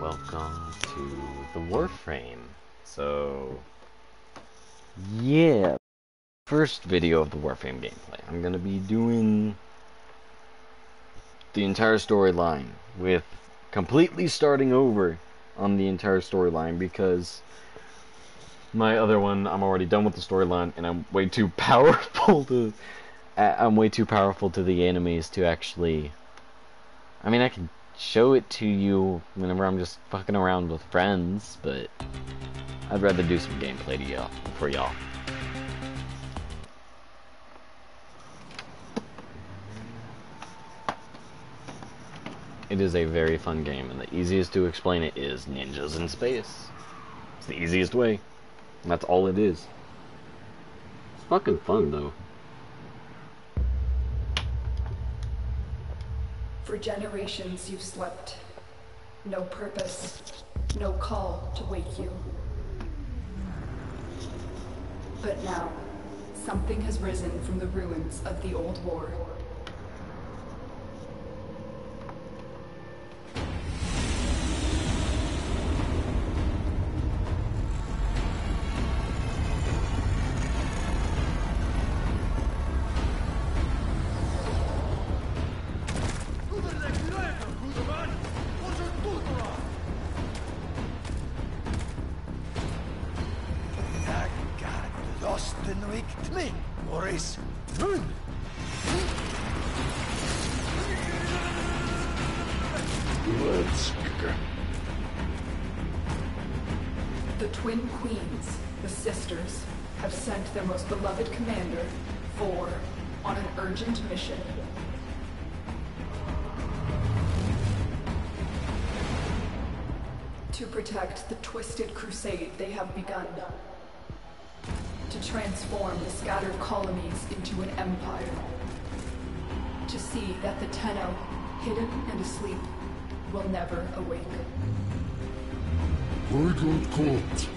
welcome to the Warframe. So, yeah, first video of the Warframe gameplay. I'm gonna be doing the entire storyline with completely starting over on the entire storyline because my other one, I'm already done with the storyline and I'm way too powerful to the enemies to actually. I mean, I can show it to you whenever I'm just fucking around with friends, but I'd rather do some gameplay for y'all. It is a very fun game, and the easiest to explain it is ninjas in space. It's the easiest way. And that's all it is. It's fucking fun, though. For generations you've slept. No purpose, no call to wake you. But now, something has risen from the ruins of the old war. The twin queens, the sisters, have sent their most beloved commander, Vor, on an urgent mission. To protect the twisted crusade they have begun. To transform the scattered colonies into an empire. To see that the Tenno, hidden and asleep, will never awake. I got caught.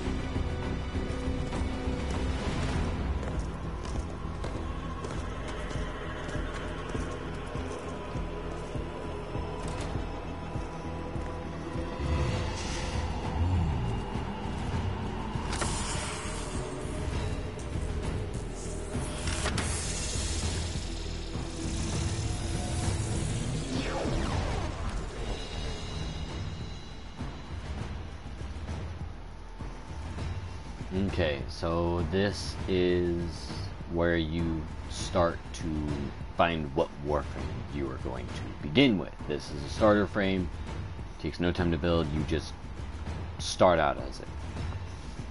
Okay, so this is where you start to find what Warframe you are going to begin with. This is a starter frame, takes no time to build, you just start out as it.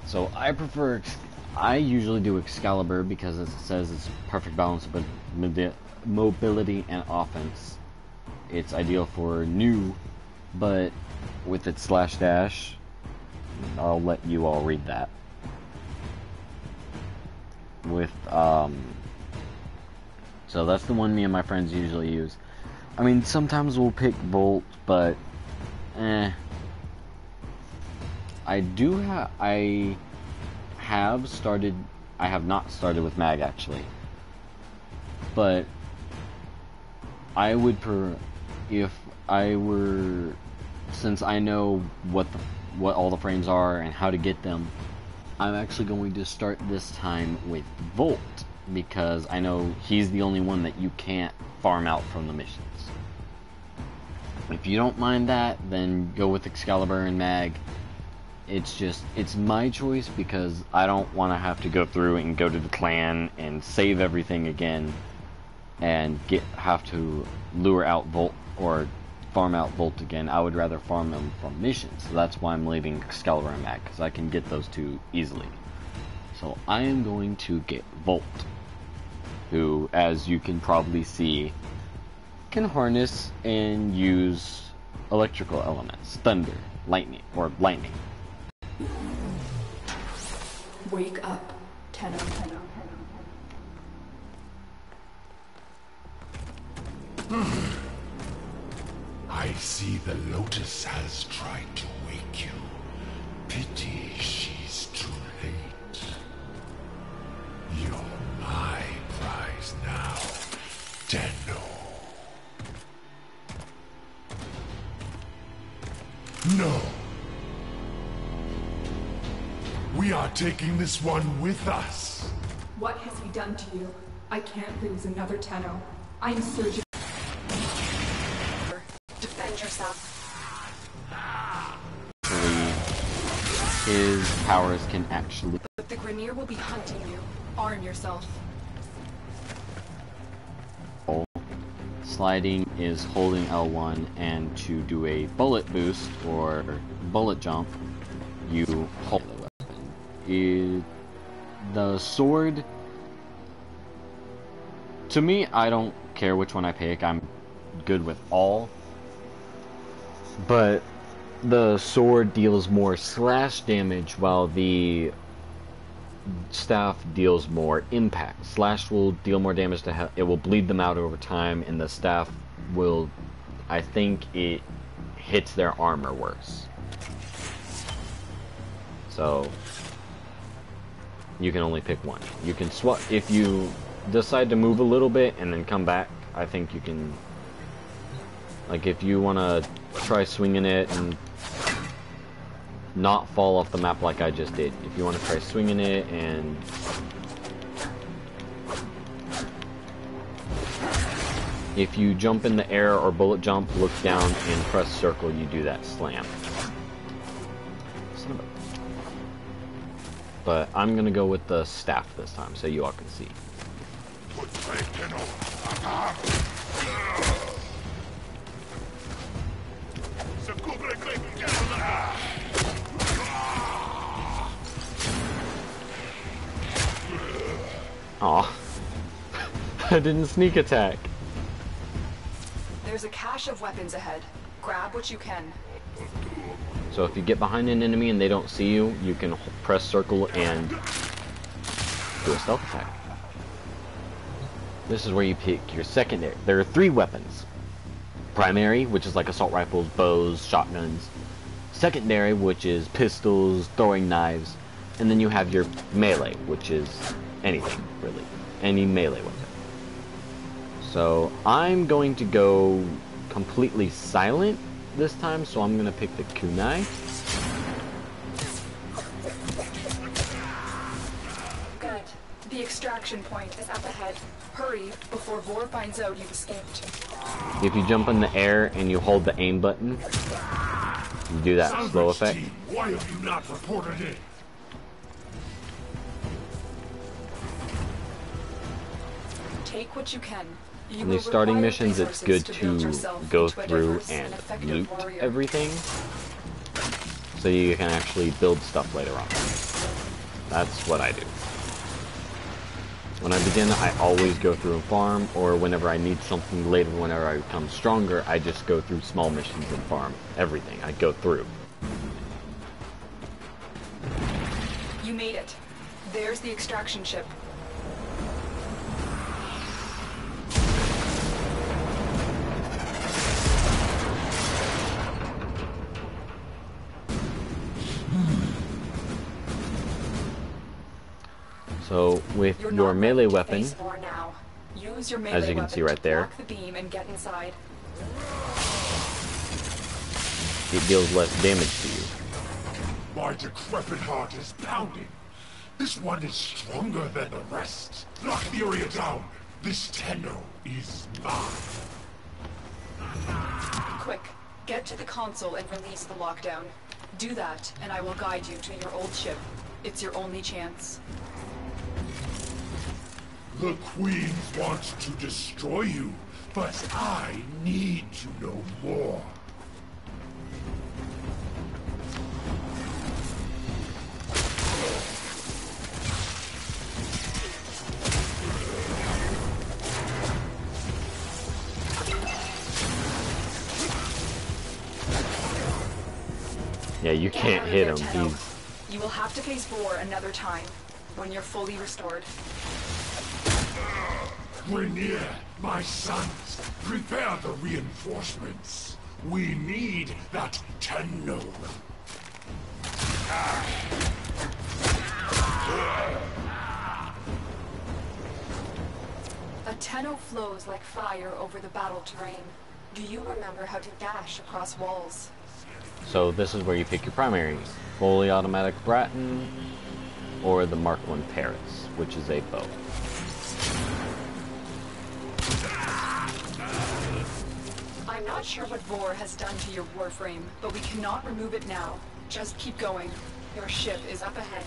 So I usually do Excalibur because as it says it's perfect balance of mobility and offense. It's ideal for new, but with its /dash, I'll let you all read that. So that's the one me and my friends usually use. I mean, sometimes we'll pick Volt, but I have not started with Mag actually, but I would since I know what all the frames are and how to get them, I'm actually going to start this time with Volt, because I know he's the only one that you can't farm out from the missions. If you don't mind that, then go with Excalibur and Mag. It's my choice because I don't want to have to go through and go to the clan and save everything again and have to lure out Volt or farm out Volt again. I would rather farm them from missions, so that's why I'm leaving Excalibur and Mag, because I can get those two easily. So I am going to get Volt, who, as you can probably see, can harness and use electrical elements, thunder, lightning. Wake up, Tenno. I see the Lotus has tried to wake you. Pity she's too late. You're my prize now, Tenno. No. We are taking this one with us. What has he done to you? I can't lose another Tenno. I'm surging. Defend yourself. His powers can actually... But the Grineer will be hunting you. Arm yourself. Sliding is holding L1, and to do a bullet boost or bullet jump, you hold the weapon. The sword, to me, I don't care which one I pick. I'm good with all. But the sword deals more slash damage, while the staff deals more impact. Slash will deal more damage to it will bleed them out over time, and the staff will, I think it hits their armor worse. So you can only pick one. You can swap if you decide to move a little bit and then come back. I think you can, like, if you want to try swinging it and not fall off the map like I just did. If you want to try swinging it and if you jump in the air or bullet jump, look down and press circle, you do that slam. But I'm gonna go with the staff this time so you all can see. Aw. I didn't sneak attack. There's a cache of weapons ahead. Grab what you can. So if you get behind an enemy and they don't see you, you can press circle and do a stealth attack. This is where you pick your secondary. There are 3 weapons. Primary, which is like assault rifles, bows, shotguns. Secondary, which is pistols, throwing knives. And then you have your melee, which is anything, really. Any melee weapon. So I'm going to go completely silent this time, so I'm going to pick the kunai. Good. The extraction point is up ahead. Hurry before Vor finds out you've escaped. If you jump in the air and you hold the aim button, you do that slow effect. Why have you not reported it? Take what you can. In these starting missions, it's good to go through and loot everything, so you can actually build stuff later on. That's what I do. When I begin, I always go through and farm, or whenever I need something later, whenever I become stronger, I just go through small missions and farm everything. I go through. You made it. There's the extraction ship. So with your melee weapon, Use your melee as you can see right there, block the beam and get inside. it deals less damage to you. My decrepit heart is pounding. This one is stronger than the rest. Lock the area down. This Tenno is mine. Quick, get to the console and release the lockdown. Do that, and I will guide you to your old ship. It's your only chance. The Queens want to destroy you, but I need to know more. Yeah, you can't hit him. He's... You will have to face Vor another time, when you're fully restored. Grineer, my sons, prepare the reinforcements. We need that Tenno. A Tenno flows like fire over the battle terrain. Do you remember how to dash across walls? So this is where you pick your primary. Fully automatic Bratton or the Mark 1 Parrots, which is a bow. I'm not sure what Vor has done to your Warframe, but we cannot remove it now. Just keep going. Your ship is up ahead.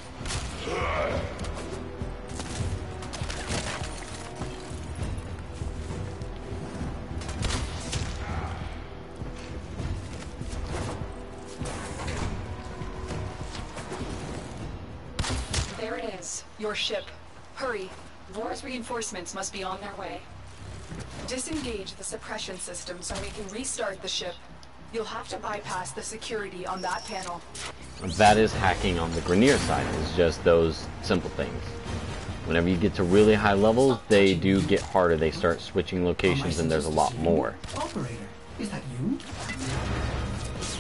There it is. Your ship. Hurry. Vor's reinforcements must be on their way. Disengage the suppression system so we can restart the ship. You'll have to bypass the security on that panel. That is hacking on the Grineer side. It's just those simple things. Whenever you get to really high levels, they do get harder. They start switching locations and there's a lot more. Operator, is that you?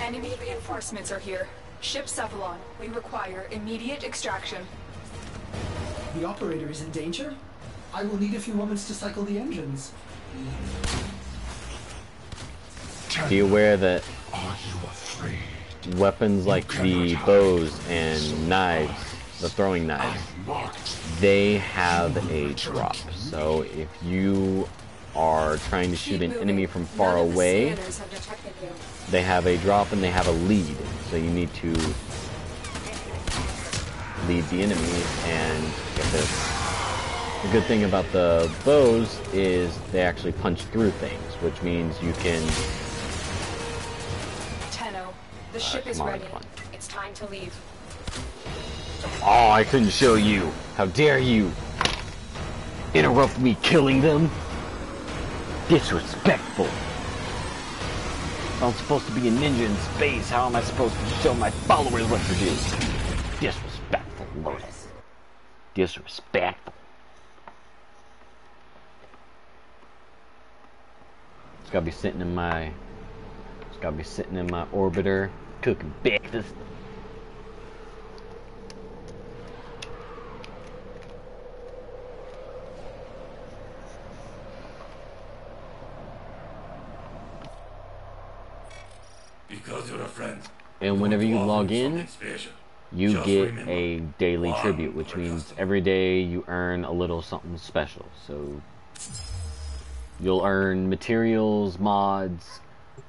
Enemy reinforcements are here. Ship Cephalon. We require immediate extraction. The operator is in danger? I will need a few moments to cycle the engines. Be aware that Are you afraid? weapons like the bows and knives, the throwing knives, I marked. they have a drop. So if you are trying to shoot an enemy from far None of the away, scanners have detected you. they have a drop and they have a lead. So you need to lead the enemy and get this. The good thing about the bows is they actually punch through things, which means you can... Tenno, the ship is come on, ready. come on. It's time to leave. Oh, I couldn't show you. How dare you interrupt me killing them? Disrespectful. I'm supposed to be a ninja in space. How am I supposed to show my followers what to do? Disrespectful, Lotus. Disrespectful. It's gotta be sitting in my... It's gotta be sitting in my orbiter, cooking breakfast. Because you're a friend. And whenever you want to log offer in, something special. you Just get remember, a daily one tribute, which per means customer. every day you earn a little something special. So you'll earn materials, mods,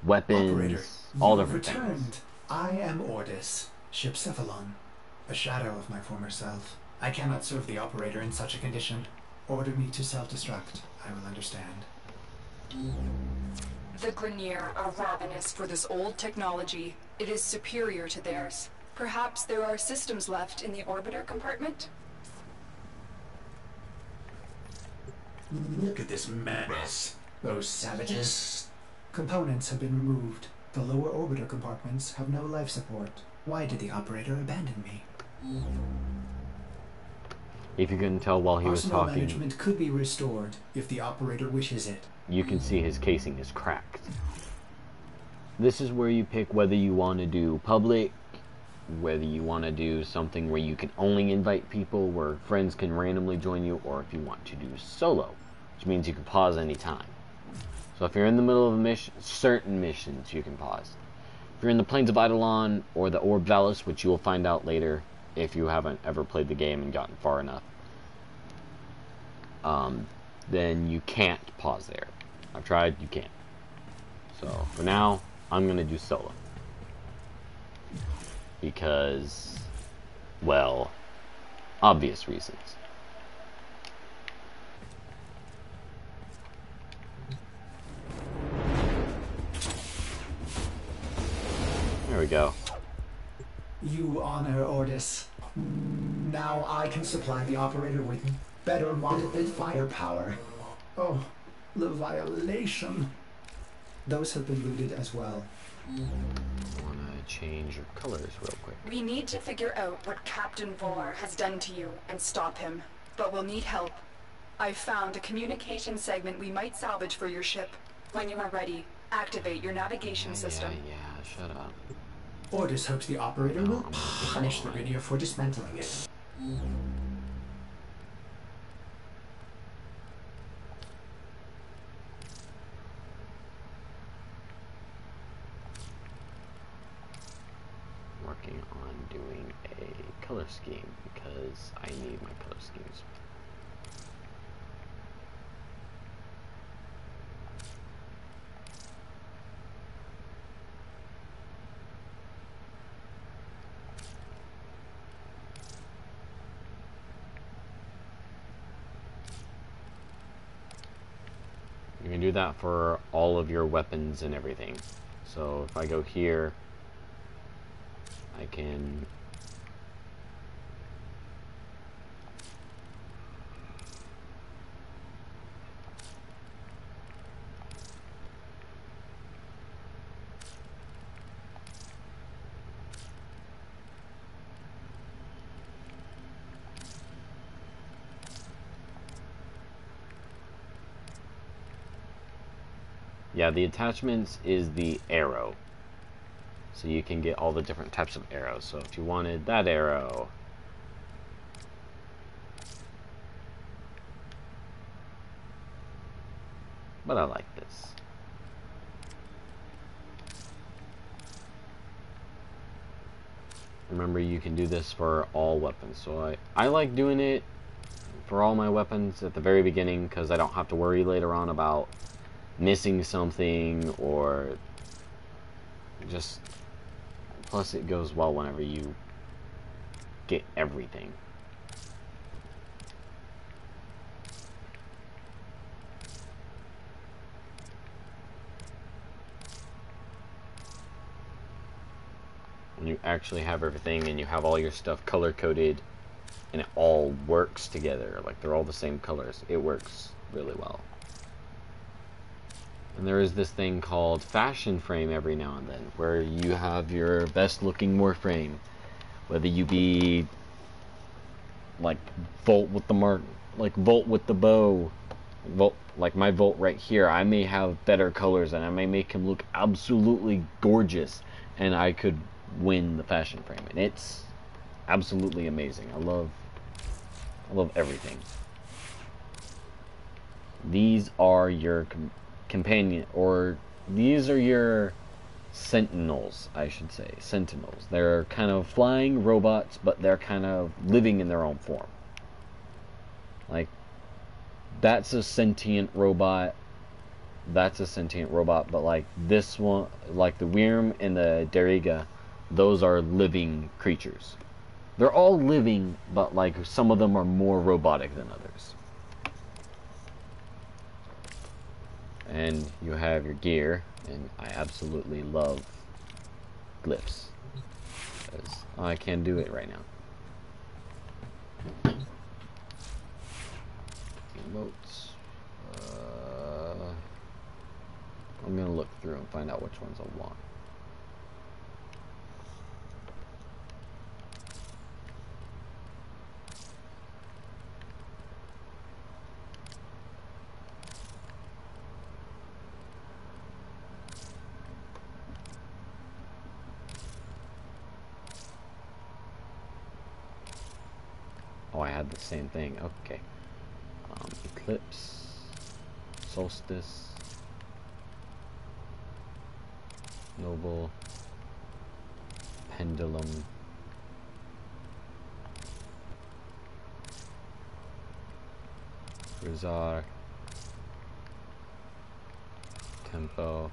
weapons, Operator, all you have different returned. things. I am Ordis, ship Cephalon, a shadow of my former self. I cannot serve the operator in such a condition. Order me to self-destruct. I will understand. The Grineer are ravenous for this old technology. It is superior to theirs. Perhaps there are systems left in the orbiter compartment? Look at this madness. Those savages. Components have been removed. The lower orbiter compartments have no life support. Why did the operator abandon me? If you couldn't tell while he was Arsenal talking, management could be restored if the operator wishes it. you can see his casing is cracked. This is where you pick whether you want to do public, whether you want to do something where you can only invite people, where friends can randomly join you, or if you want to do solo, which means you can pause anytime. So if you're in the middle of a mission, certain missions you can pause. If you're in the Plains of Eidolon or the Orb Valis, which you will find out later if you haven't ever played the game and gotten far enough, then you can't pause there. I've tried, you can't. So for now, I'm going to do solo. Because, well, obvious reasons. There we go. You honor Ordis. Now I can supply the operator with better modded firepower. Oh, the violation. Those have been looted as well. I want to change your colors real quick. We need to figure out what Captain Vor has done to you and stop him. But we'll need help. I've found a communication segment we might salvage for your ship. When you are ready, activate your navigation system. Yeah, shut up. Ordis hopes the operator will punish the Grineer for dismantling it. working on doing a color scheme because I need my color schemes. You can do that for all of your weapons and everything. So if I go here, I can yeah, the attachments is the arrow. So you can get all the different types of arrows. So if you wanted that arrow, but I like this. Remember, you can do this for all weapons. So I like doing it for all my weapons at the very beginning because I don't have to worry later on about missing something or just, plus it goes well whenever you get everything. When you actually have everything and you have all your stuff color coded and it all works together, like they're all the same colors, it works really well. And there is this thing called fashion frame every now and then, where you have your best looking Warframe, whether you be like Volt with the mark, like Volt with the bow, Volt, like my Volt right here. I may have better colors and I may make him look absolutely gorgeous, and I could win the fashion frame, and it's absolutely amazing. I love everything. These are your companion, or these are your sentinels, I should say. Sentinels. They're kind of flying robots, but they're kind of living in their own form. Like, that's a sentient robot. That's a sentient robot, but like this one, like the Wyrm and the Deriga, those are living creatures. They're all living, but like some of them are more robotic than others. And you have your gear, and I absolutely love glyphs. Because I can't do it right now. Emotes. I'm gonna look through and find out which ones I want. Oh, I had the same thing. Okay. Eclipse, Solstice, Noble, Pendulum, Rizar, Tempo,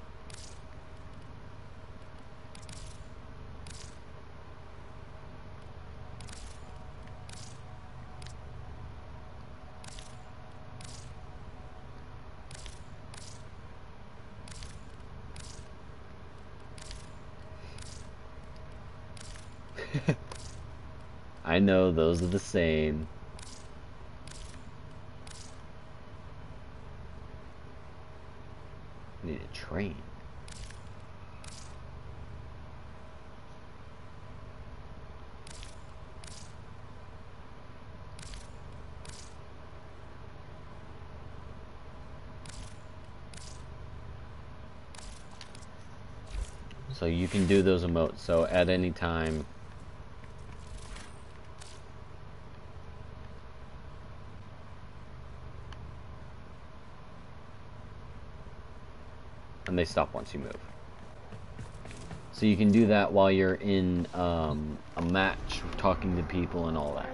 I know, those are the same. Need a train. So you can do those emotes, so at any time and they stop once you move. So you can do that while you're in a match, talking to people and all that.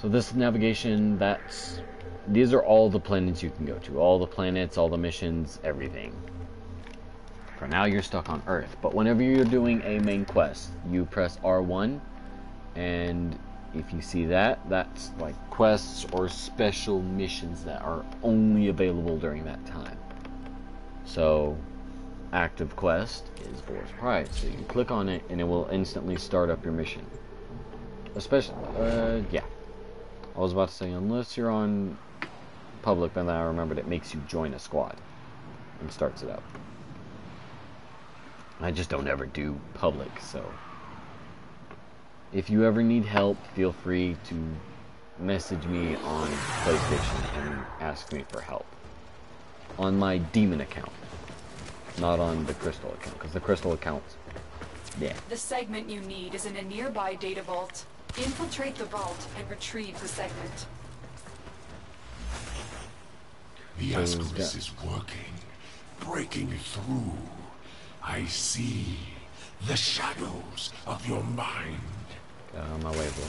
So this navigation, these are all the planets you can go to. All the planets, all the missions, everything. For now, you're stuck on Earth. But whenever you're doing a main quest, you press R1, and if you see that, that's like quests or special missions that are only available during that time. So, active quest is Boar's Prize. So you click on it, and it will instantly start up your mission. Especially, yeah. I was about to say, unless you're on public, but then I remembered it makes you join a squad and starts it up. I just don't ever do public, so if you ever need help, feel free to message me on PlayStation and ask me for help. On my Demon account, not on the Crystal account, because the Crystal account, yeah. The segment you need is in a nearby data vault. Infiltrate the vault and retrieve the segment. The Ascaris is working, breaking through. I see the shadows of your mind. Get out of my way, boy.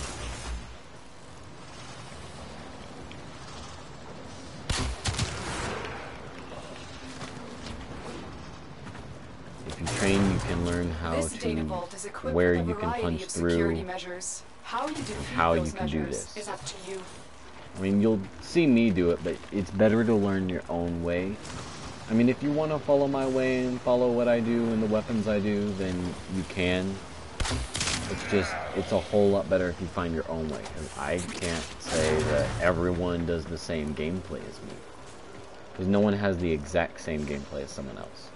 If you train, you can learn how where you can punch through, how you can do this. Is up to you. I mean, you'll see me do it, but it's better to learn your own way. I mean, if you want to follow my way and follow what I do and the weapons I do, then you can. It's a whole lot better if you find your own way. Because I can't say that everyone does the same gameplay as me. Because no one has the exact same gameplay as someone else.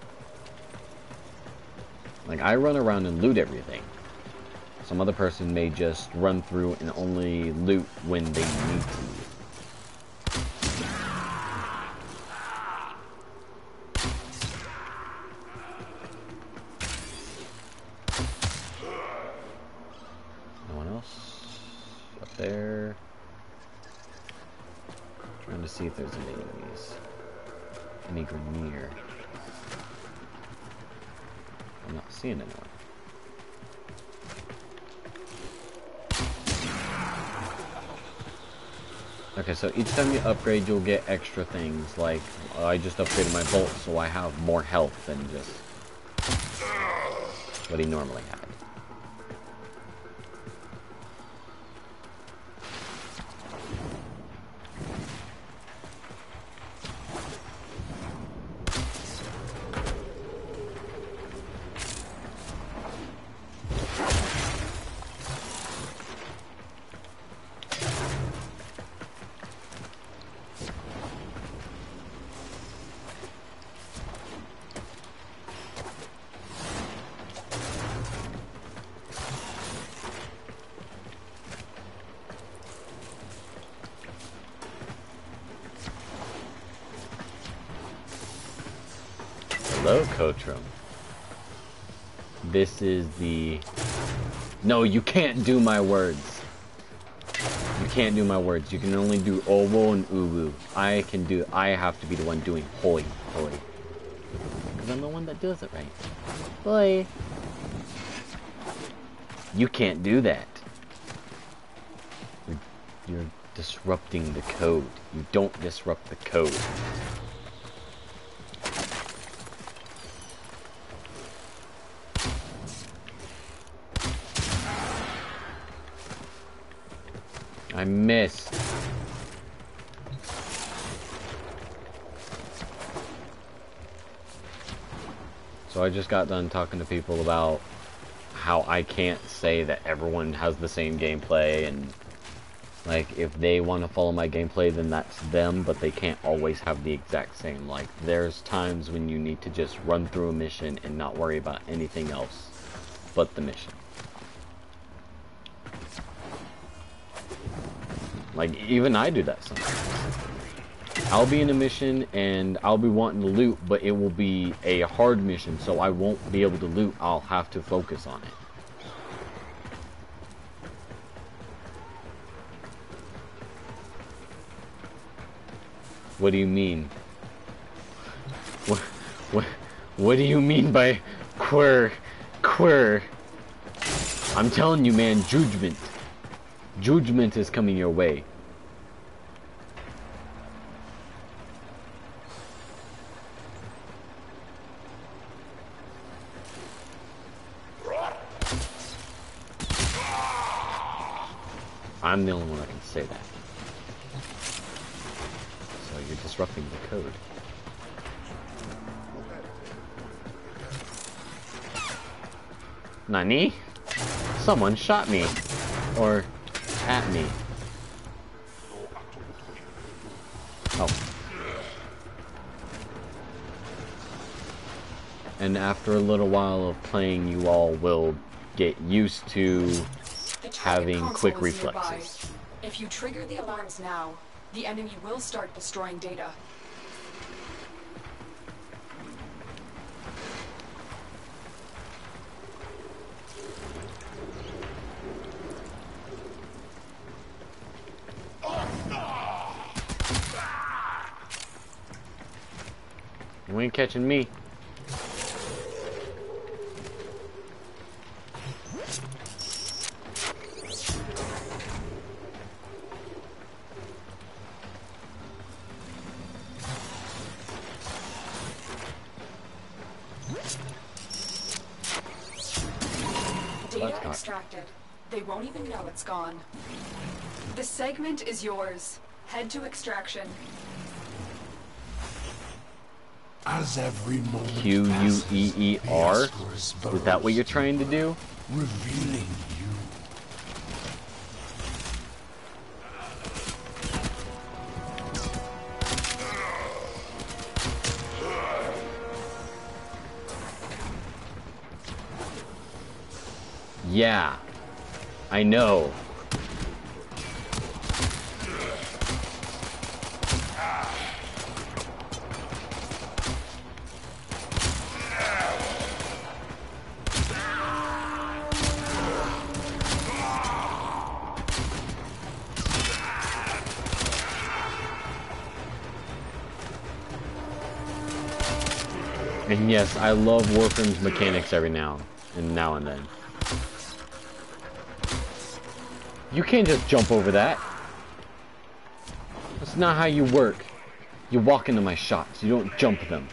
Like, I run around and loot everything. Some other person may just run through and only loot when they need to. No one else? Up there. Trying to see if there's any enemies. Any Grenier. I'm not seeing anyone. Okay, so each time you upgrade, you'll get extra things, like, I just upgraded my bolt, so I have more health than just what he normally had. Hello, Coachrum. This is the... No, you can't do my words. You can't do my words. You can only do owo and uwu. I have to be the one doing hoi, hoi. Because I'm the one that does it right. Boy. You can't do that. You're disrupting the code. You don't disrupt the code. I missed. So I just got done talking to people about how I can't say that everyone has the same gameplay, and like if they want to follow my gameplay then that's them, but they can't always have the exact same. Like there's times when you need to just run through a mission and not worry about anything else but the mission. Like, even I do that sometimes. I'll be in a mission, and I'll be wanting to loot, but it will be a hard mission, so I won't be able to loot. I'll have to focus on it. What do you mean? What do you mean by queer? I'm telling you, man, judgment. Judgment is coming your way. I'm the only one that can say that. So you're disrupting the code. Nani? Someone shot me. Or at me. Oh. And after a little while of playing, you all will get used to having quick reflexes. If you trigger the alarms now, the enemy will start destroying data. You ain't catching me. Data extracted. They won't even know it's gone. The segment is yours. Head to extraction. As every moment Q-U-E-E-R? passes, Is that what you're trying to do? revealing you. Yeah. I know. And yes, I love Warframe's mechanics every now and then. You can't just jump over that. That's not how you work. You walk into my shots. You don't jump them.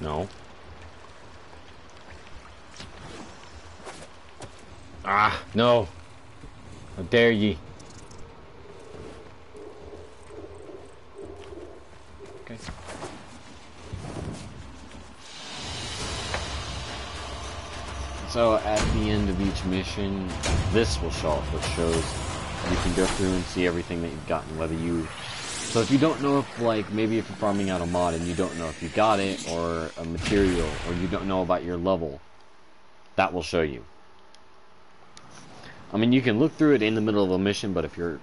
No. Ah, no. How dare ye. Okay. So at the end of each mission, this will show up, which shows you can go through and see everything that you've gotten, whether you... So if you don't know if, like, maybe if you're farming out a mod and you don't know if you got it, or a material, or you don't know about your level, that will show you. I mean, you can look through it in the middle of a mission, but if you're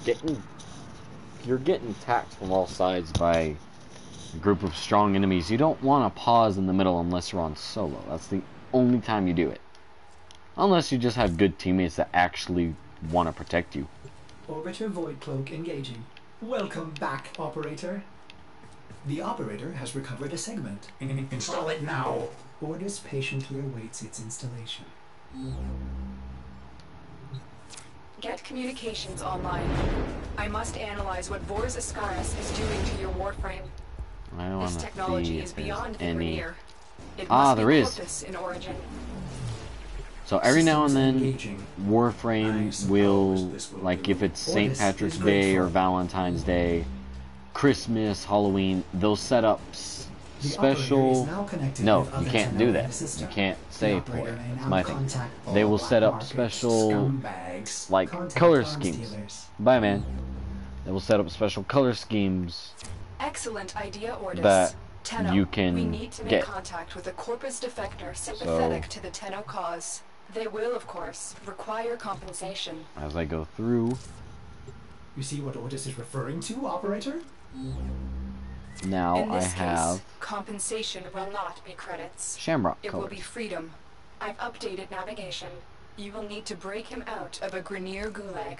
getting attacked from all sides by a group of strong enemies, you don't want to pause in the middle unless you're on solo. That's the only time you do it. Unless you just have good teammates that actually want to protect you. Orbiter Void Cloak engaging. Welcome back, Operator. The Operator has recovered a segment. Install it now. Ordis patiently awaits its installation. Get communications online. I must analyze what Vors Ascaris is doing to your Warframe. I don't This want to technology see is if there's beyond the any... Rainier. It Ah, must there be is. Corpus in origin. So every now and then, Engaging. I Warframe suppose will, this will like do. if it's St. Ordis Patrick's is great Day or fun. Valentine's Day, Christmas, Halloween, they'll set up The operator special... is now connected No, with you other can't Tenno do in that. the system. You can't The say operator POI. may That's now my thing. contact all They will black set up market special, scumbags. like, Contact color arms schemes. dealers. Bye, man. They will set up special color schemes Excellent idea, Ordis. that Tenno, you can we need to make get. contact with a Corpus defector sympathetic to the Tenno cause. They will, of course, require compensation. As I go through, You see what Ordis is referring to, operator? now In I this have case, compensation will not be credits. shamrock It will colors. be freedom. I've updated navigation. You will need to break him out of a Grineer gulag.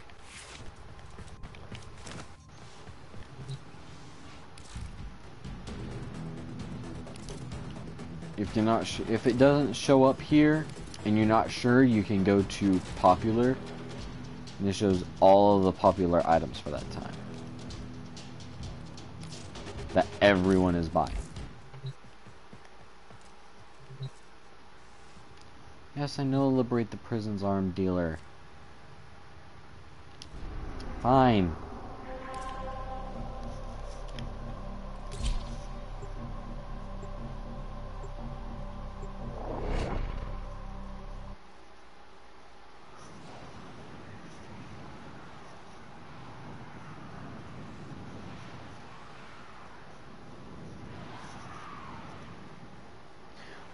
If you're not, if it doesn't show up here, and you're not sure, you can go to popular, and it shows all of the popular items for that time that everyone is buying. Yes, I know. Liberate the prison's armed dealer. Fine.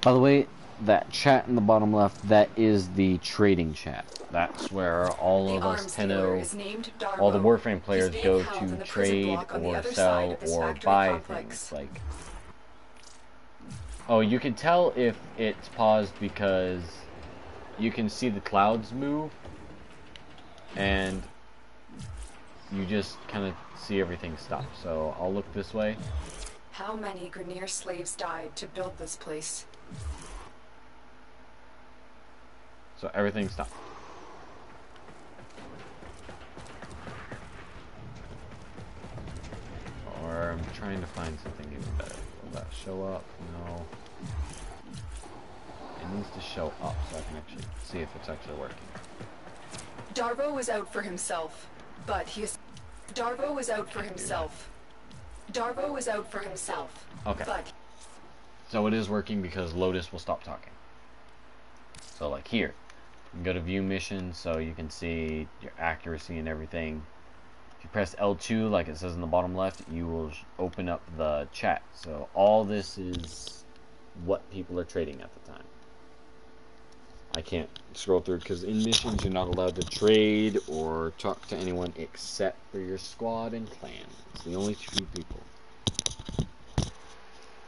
By the way, that chat in the bottom left, that is the trading chat. That's where all The of us arms dealer Tenno, is named Darbo. all the Warframe He's players being go held in to the prison trade block on the or other side sell of this or factory buy complex. things. Like, oh, you can tell if it's paused because you can see the clouds move, and you just kind of see everything stop. So I'll look this way. How many Grineer slaves died to build this place? So everything stopped. Or I'm trying to find something even better. Will that show up? No. It needs to show up so I can actually see if it's actually working. Darvo is out for himself, but he is... Darvo is out for himself. Darvo is out for himself. Okay. But So it is working because Lotus will stop talking. So like here, you can go to view mission so you can see your accuracy and everything. If you press L2 like it says in the bottom left, you will open up the chat. So all this is what people are trading at the time. I can't scroll through because in missions you're not allowed to trade or talk to anyone except for your squad and clan. It's the only two people.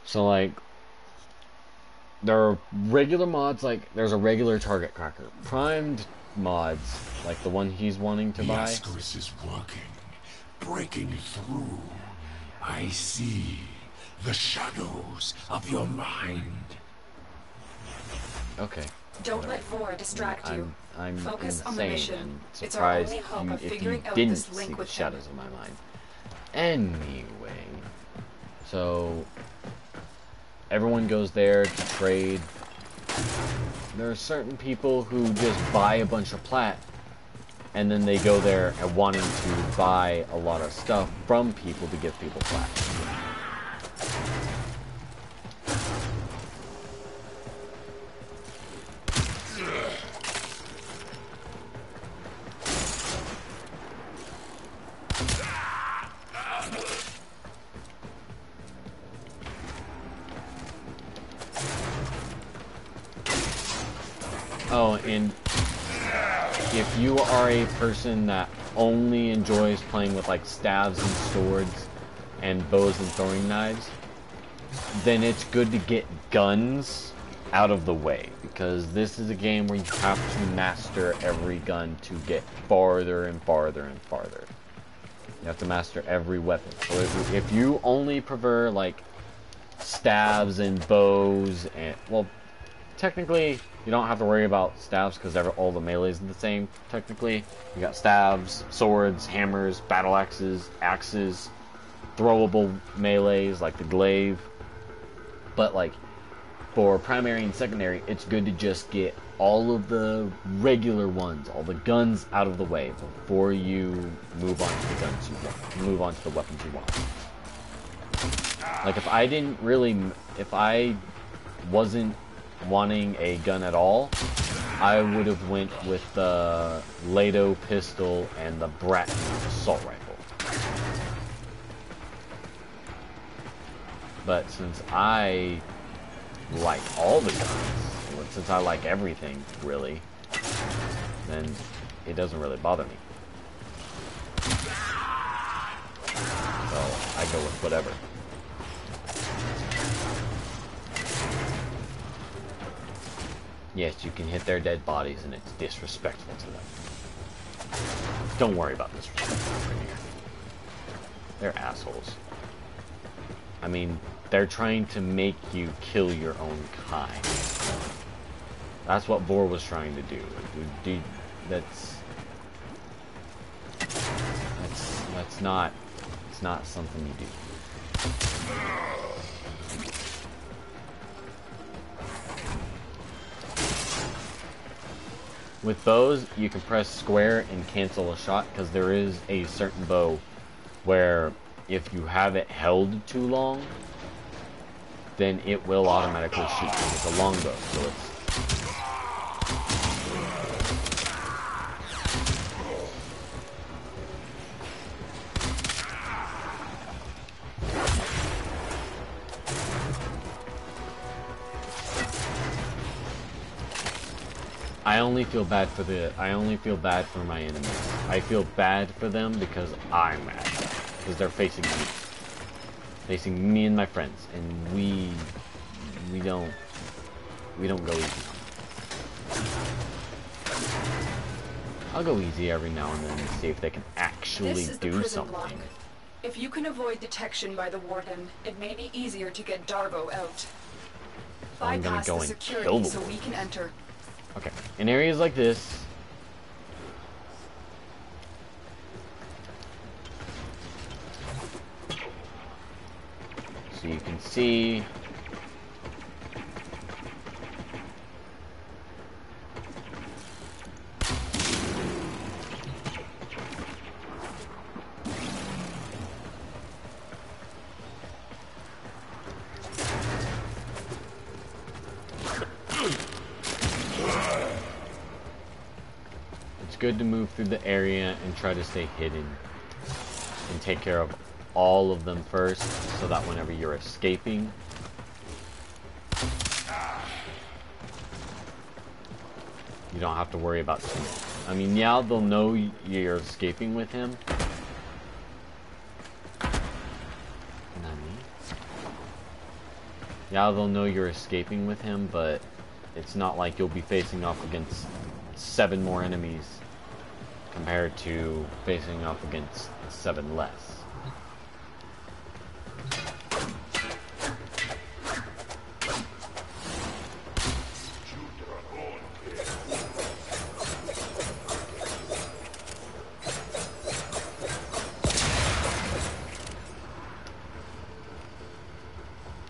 So like, there are regular mods, like there's a regular target cracker. Primed mods, like the one he's wanting to The buy. Ascaris is working, breaking through. I see the shadows of your mind. Okay. don't let Vor distract you. I'm Focus on the insane mission. and It's our surprised only hope you, of if you figuring out didn't this see link the with him. shadows of my mind. Anyway, so everyone goes there to trade. There are certain people who just buy a bunch of plat, and then they go there and wanting to buy a lot of stuff from people to give people plat. Oh, and if you are a person that only enjoys playing with like staves and swords and bows and throwing knives, then it's good to get guns out of the way, because this is a game where you have to master every gun to get farther and farther and farther. You have to master every weapon. So if you only prefer like staves and bows and, well, technically you don't have to worry about staves because all the melees are the same. Technically, you got staves, swords, hammers, battle axes, throwable melees like the glaive. But like, for primary and secondary, it's good to just get all of the regular ones, all the guns out of the way before you move on to the guns you want, move on to the weapons you want. Like if I wasn't wanting a gun at all, I would have went with the Lado pistol and the Brat assault rifle. But since I like all the guns, since I like everything, really, then it doesn't really bother me. So I go with whatever. Yes, you can hit their dead bodies and it's disrespectful to them. Don't worry about disrespect over here. They're assholes. I mean, they're trying to make you kill your own kind. That's what Vor was trying to do. That's not, it's not something you do. With those, you can press square and cancel a shot, because there is a certain bow where if you have it held too long, then it will automatically shoot, because it's a longbow, so it's... I only feel bad for my enemies. I feel bad for them because I'm mad. Because they're facing me and my friends, and we don't go easy. I'll go easy every now and then and see if they can actually do something. Block. If you can avoid detection by the warden, it may be easier to get Darbo out. I'm gonna Bypass go the and kill security them. so we can enter. Okay, in areas like this, so you can see it's good to move through the area and try to stay hidden and take care of all of them first, so that whenever you're escaping, you don't have to worry about too much. I mean, yeah, they'll know you're escaping with him. Yeah, they'll know you're escaping with him, but it's not like you'll be facing off against 7 more enemies compared to facing off against 7 less.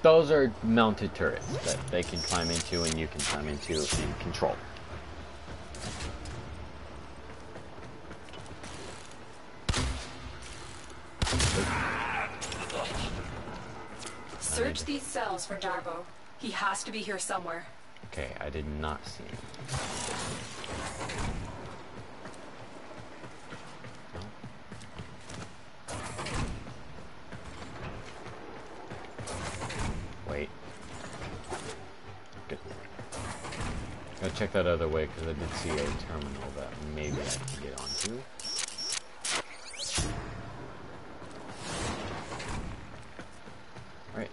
Those are mounted turrets that they can climb into and you can climb into and control. Search these cells for Darbo. He has to be here somewhere. Okay, I did not see him. Wait. Good. Gotta check that other way because I did see a terminal that maybe I can get onto. Alright.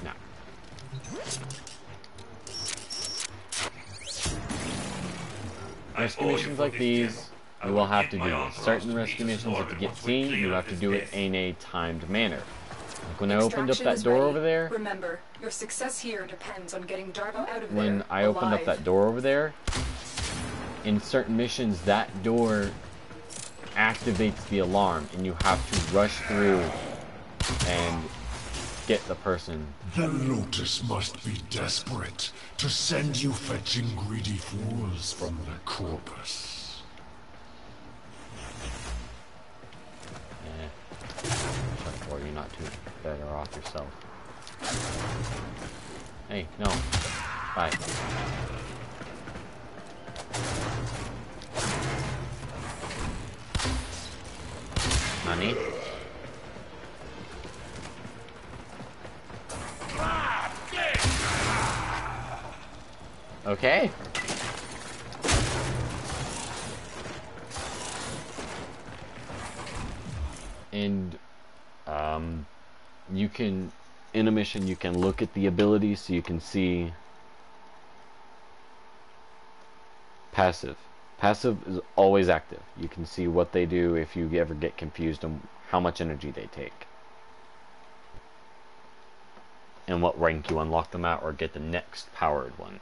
Now. Rescue missions like these, you will have to do. Certain rescue missions, if you get seen, you have to do it in a timed manner. Like when I opened up that door over there, Remember, your success here depends on getting Darbo out of there. when I opened up that door over there, in certain missions, that door activates the alarm, and you have to rush through and get the person. The Lotus must be desperate to send you fetching greedy fools from the corpus. Or you're not too better off yourself. Hey, no. Bye. Honey? Okay. And you can, in a mission, you can look at the abilities so you can see passive. Passive is always active. You can see what they do if you ever get confused on how much energy they take. And what rank you unlock them at or get the next powered one.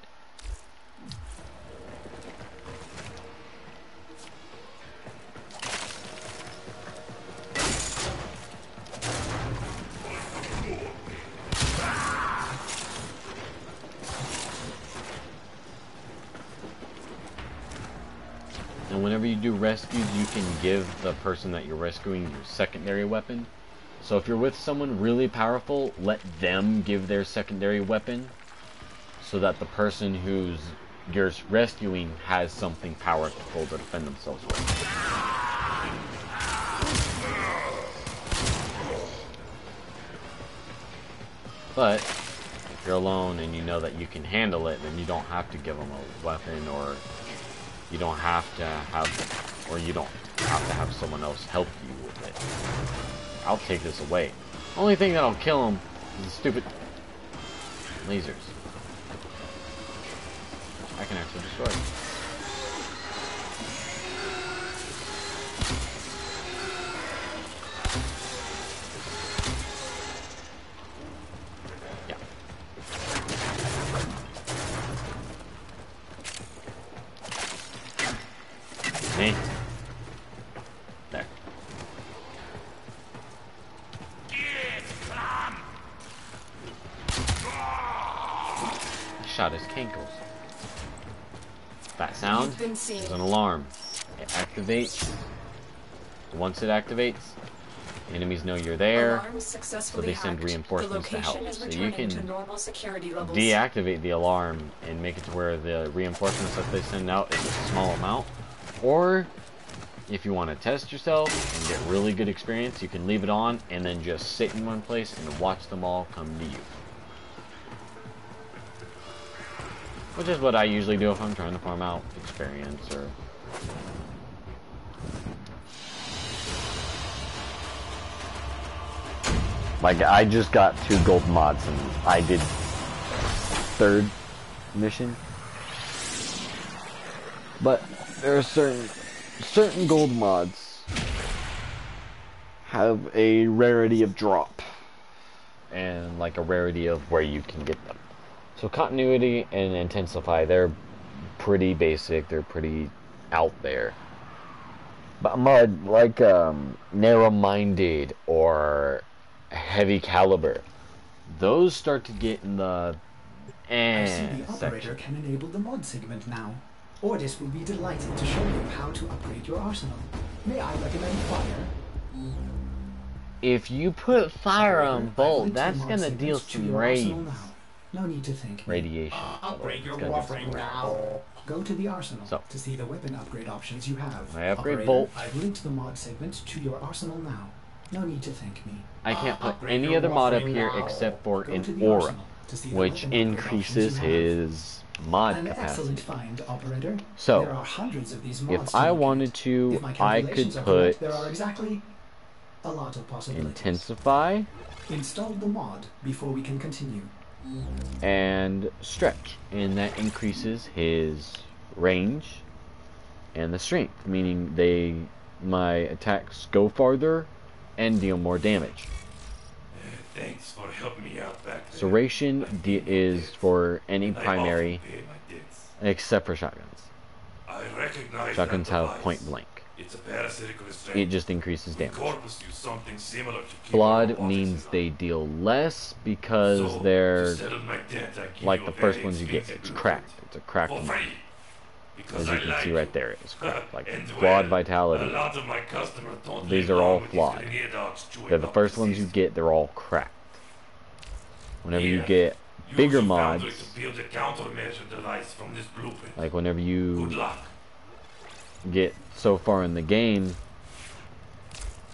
And whenever you do rescues, you can give the person that you're rescuing your secondary weapon. So if you're with someone really powerful, let them give their secondary weapon so that the person who's you're rescuing has something powerful to defend themselves with. But if you're alone and you know that you can handle it, then you don't have to give them a weapon, or you don't have to have, or you don't have to have someone else help you with it. I'll take this away. Only thing that'll kill him is the stupid lasers. I can actually destroy them. Me. There. He shot his cankles. That sound is an alarm. It activates. Once it activates, enemies know you're there, so they send reinforcements to help. So you can deactivate the alarm and make it to where the reinforcements that they send out is a small amount. Or, if you want to test yourself and get really good experience, you can leave it on and then just sit in one place and watch them all come to you. Which is what I usually do if I'm trying to farm out experience or... Like, I just got 2 gold mods and I did 3rd mission. But there are certain gold mods have a rarity of drop and like a rarity of where you can get them. So continuity and intensify, they're pretty basic, they're pretty out there. But a mod like narrow-minded or heavy caliber, those start to get in the I see the operator section. can enable the mod segment now. Ordis will be delighted to show you how to upgrade your arsenal. May I recommend fire? If you put fire on I've Bolt, linked that's the mod gonna deal segments to some your arsenal raids. now. No need to thank me. Radiation. Upgrade your It's gonna do some Warframe now. Go to the arsenal So, to see the weapon upgrade options you have. I upgrade Operator, Bolt. I've linked the mod segment to your arsenal now. No need to thank me. I can't put Upgrade any your other mod up Warframe here now. except for Go an to the aura, arsenal to see the which weapon upgrade increases options you have. his mod An excellent capacity. find, operator. So, there are hundreds of these mods if to I locate. wanted to, If my I could calculations are correct, put there are exactly a lot of possibilities. intensify Install the mod before we can continue. and stretch, and that increases his range and the strength, meaning my attacks go farther and deal more damage. Thanks for helping me out back there. Serration is for any And I primary often pay my debts. except for shotguns. I recognize Shotguns that have device. point blank. It's a parasitic it restraint. just increases damage. Corpus use something similar to keep Blood our means bodies they deal less because alive. So, they're to settle my debt, I give like you the a first very ones you get. expensive It's blueprint. cracked. It's a cracked For mod. free. Because As you I can like see right there, it's you. cracked. Like And broad well, vitality. A lot of my customers don't These live are all long with these flawed. grenade dogs chewing They're the up first ones you system. get. They're all cracked. Whenever you Here, get use bigger your foundry mods, to build a countermeasure device from this blueprint. like whenever Good you luck. get so far in the game,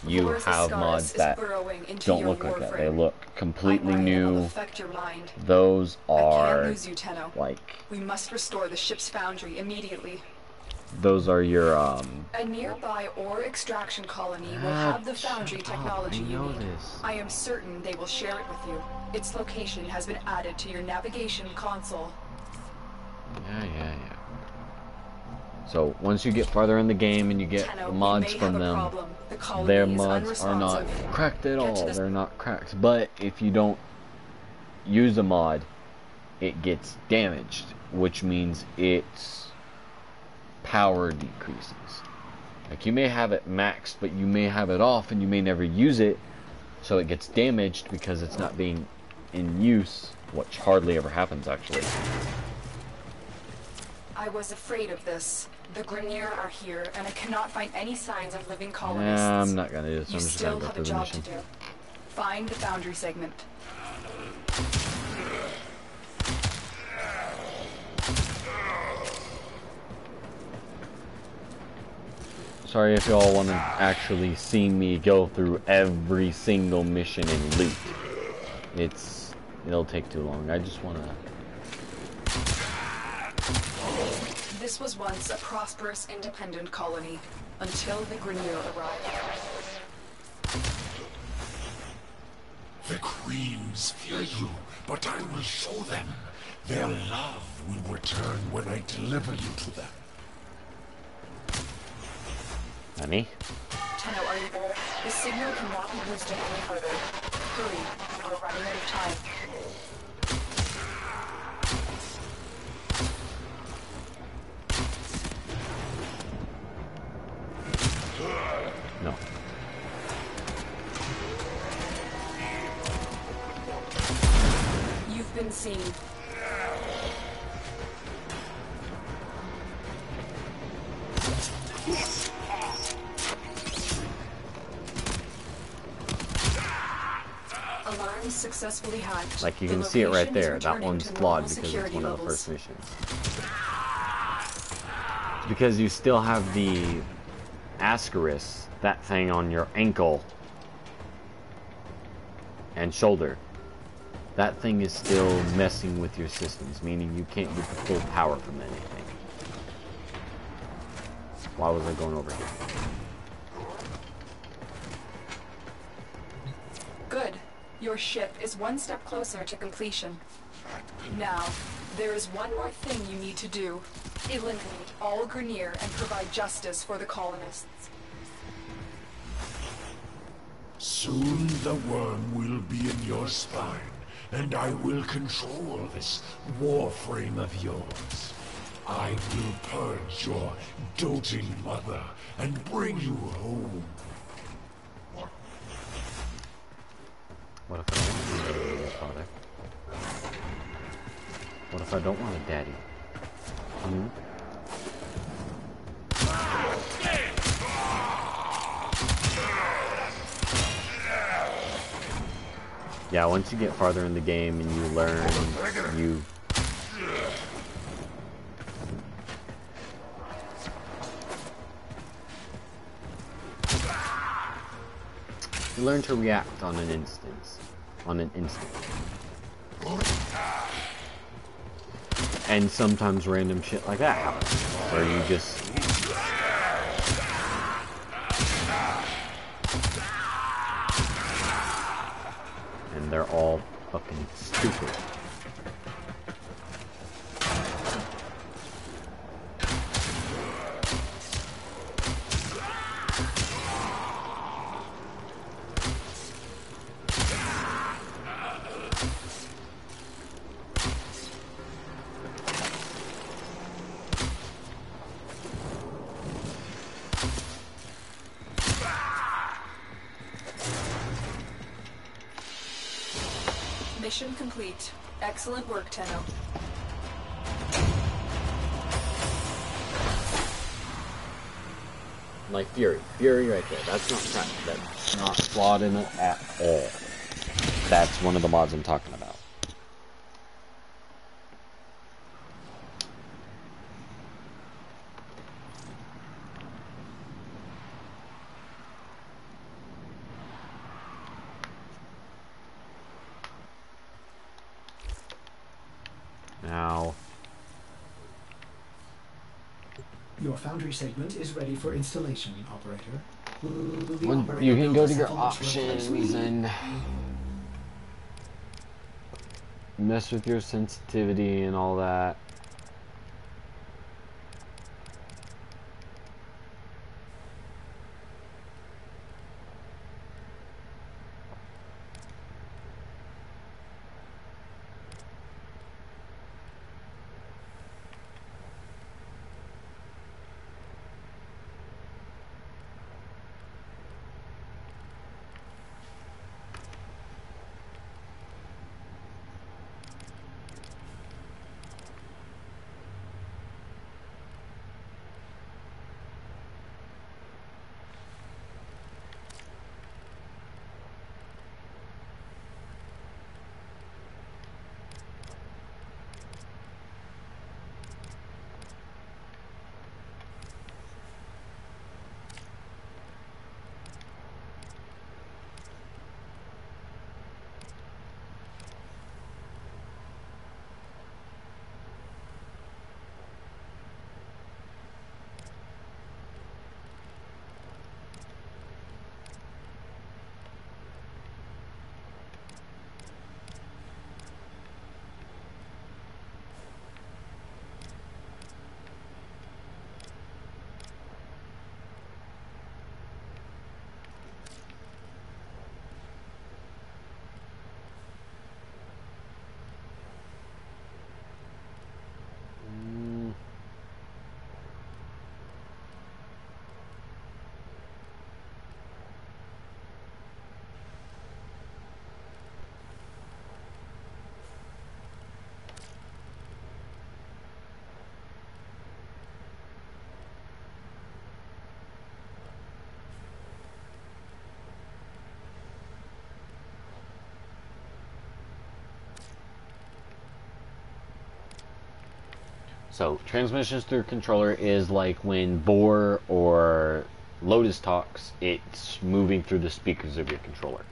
you Boris have Ascaris mods is that burrowing into don't your look like that. They Warframe. look completely I'm worried it'll new. affect your mind. Those I can't are lose you, Tenno. like, We must restore the ship's foundry immediately. those are your A nearby ore extraction colony will have the foundry technology you know need. this. I am certain they will share it with you. Its location has been added to your navigation console. Yeah. So once you get farther in the game and you get Tenno, the we mods may from have a them, problem. The colony their is mods are not unresponsive. cracked at Get to all. this- They're not cracked. But if you don't use a mod, it gets damaged, which means its power decreases. Like you may have it maxed, but you may have it off and you may never use it, so it gets damaged because it's not being in use, which hardly ever happens actually. I was afraid of this. The Grineer are here, and I cannot find any signs of living colonists. Nah, I'm not gonna do this. You I'm just still gonna go have a through the job to mission. do. Find the foundry segment. Sorry if y'all want to actually see me go through every single mission and loot. It'll take too long. I just want to... This was once a prosperous, independent colony, until the Grineer arrived. The queens fear you, but I will show them. Their love will return when I deliver you to them. Honey? Tenno, are you there? The signal cannot be boosted any further. Hurry, we're running out of time. No. You've been seen. Alarm successfully hacked. Like you The can see it right location is there. That returning one's to flawed normal because it's security one of the levels. first missions. Because you still have the ascaris, that thing on your ankle and shoulder. That thing is still messing with your systems, meaning you can't get the full power from anything. Why was I going over here? Good. Your ship is one step closer to completion. Now, there is one more thing you need to do. Eliminate all Grineer and provide justice for the colonists. Soon the worm will be in your spine, and I will control this Warframe of yours. I will purge your doting mother and bring you home. What if I don't want a father? What if I don't want a daddy? Hmm? Yeah, once you get farther in the game and you learn, you learn to react on an instant. And sometimes random shit like that happens, where you just... And they're all fucking stupid. Mission complete. Excellent work, Tenno. Like Fury right there. That's not trash. That's not flawed in it at all. That's one of the mods I'm talking about. Now, your foundry segment is ready for installation, operator. you can go to your options and mess with your sensitivity and all that. So, transmissions through controller is like when Boar or Lotus talks, it's moving through the speakers of your controller.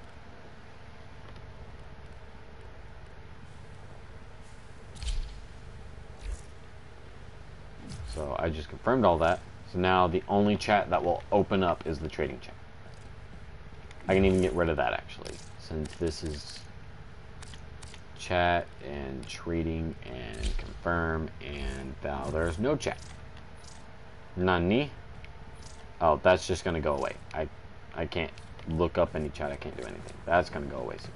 So, I just confirmed all that. So now the only chat that will open up is the trading chat. I can even get rid of that actually, since this is chat and trading and confirm, and now there's no chat. Nani? Oh, that's just gonna go away. I can't look up any chat. I can't do anything. That's gonna go away soon.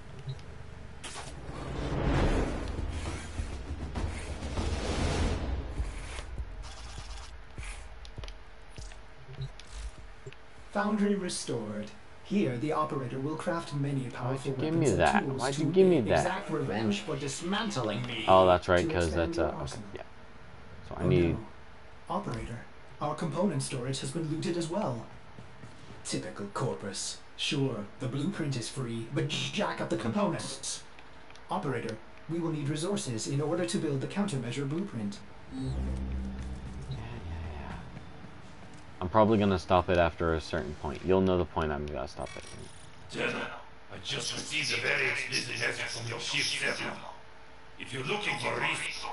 Foundry restored. Here, the operator will craft many powerful Why'd you give weapons me that? and tools Why'd you to give me that? exact revenge for dismantling me. Oh, that's right, to because expand that's your okay, arsenal. yeah. So I Oh, need. no. Operator, our component storage has been looted as well. Typical Corpus. Sure, the blueprint is free, but jack up the components. Operator, we will need resources in order to build the countermeasure blueprint. I'm probably gonna stop it after a certain point. You'll know the point I'm gonna stop it. Jenna, I just received a very explicit message from your ship, Seven. If you're looking for a reason,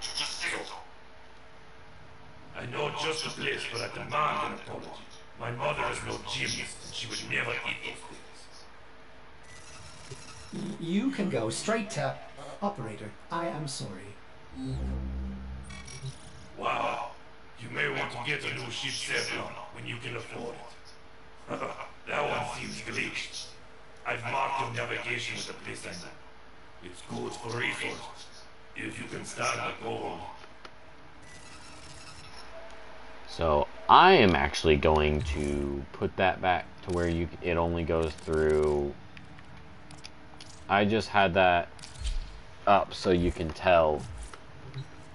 just say so. I know just the place, but I demand an apology. My mother is no gymnast, and she would never eat those things. You can go straight to... Operator, I am sorry. Wow. You may want to get a new ship, Seven, when you can afford it. That one seems glitched. I've marked your navigation with the place I know. It's good for resources, if you can stand the cold. So I am actually going to put that back to where it only goes through I just had that up so you can tell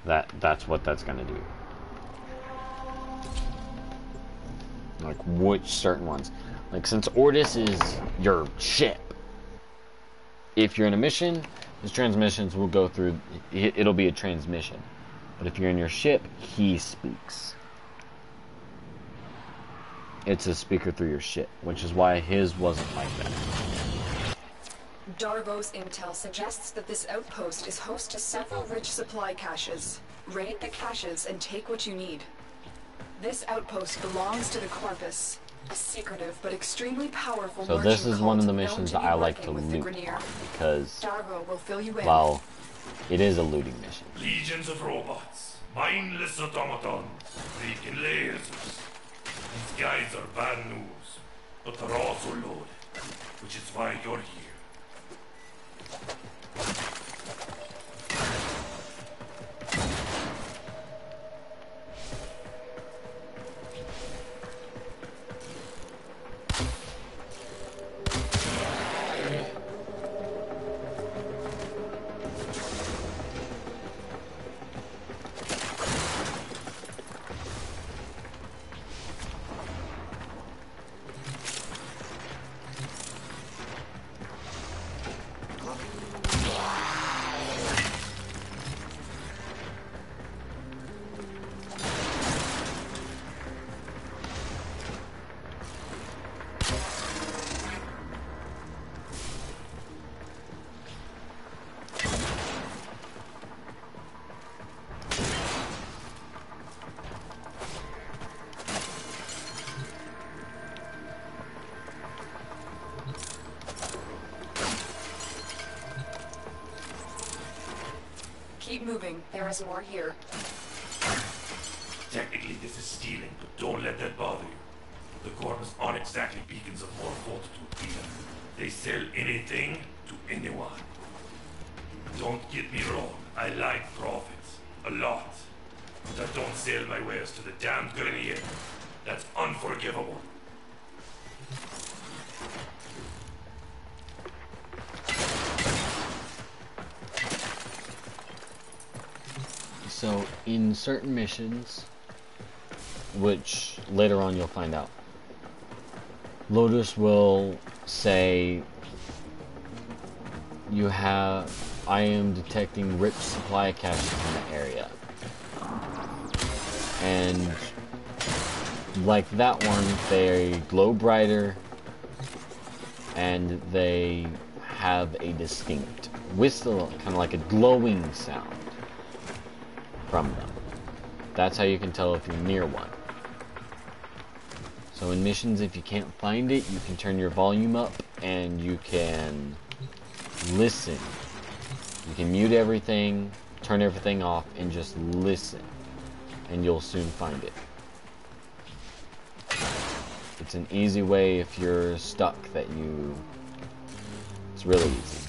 that that's what that's gonna do. Like which certain ones. Like since Ordis is your ship, if you're in a mission, his transmissions will go through, it'll be a transmission. But if you're in your ship, he speaks. It's a speaker through your ship, which is why his wasn't like that. Darvo's intel suggests that this outpost is host to several rich supply caches. Raid the caches and take what you need. This outpost belongs to the Corpus, a secretive but extremely powerful So this is one of the missions that I like to loot, because, Darvo will fill you in. well, it is a looting mission. Legions of robots, mindless automatons, freaking lasers. These guys are bad news, but they're also loaded, which is why you're here. Keep moving. There is more here. Technically this is stealing, but don't let that bother you. The Corpus aren't exactly beacons of more fortitude either. They sell anything to anyone. Don't get me wrong, I like profits. A lot. But I don't sell my wares to the damned Grenier. That's unforgivable. So, in certain missions, which later on you'll find out, Lotus will say, I am detecting rich supply caches in the area. And like that one, they glow brighter and they have a distinct whistle, kind of like a glowing sound from them. That's how you can tell if you're near one. So in missions, if you can't find it, you can turn your volume up and you can listen. You can mute everything, turn everything off, and just listen. And you'll soon find it. It's an easy way if you're stuck it's really easy.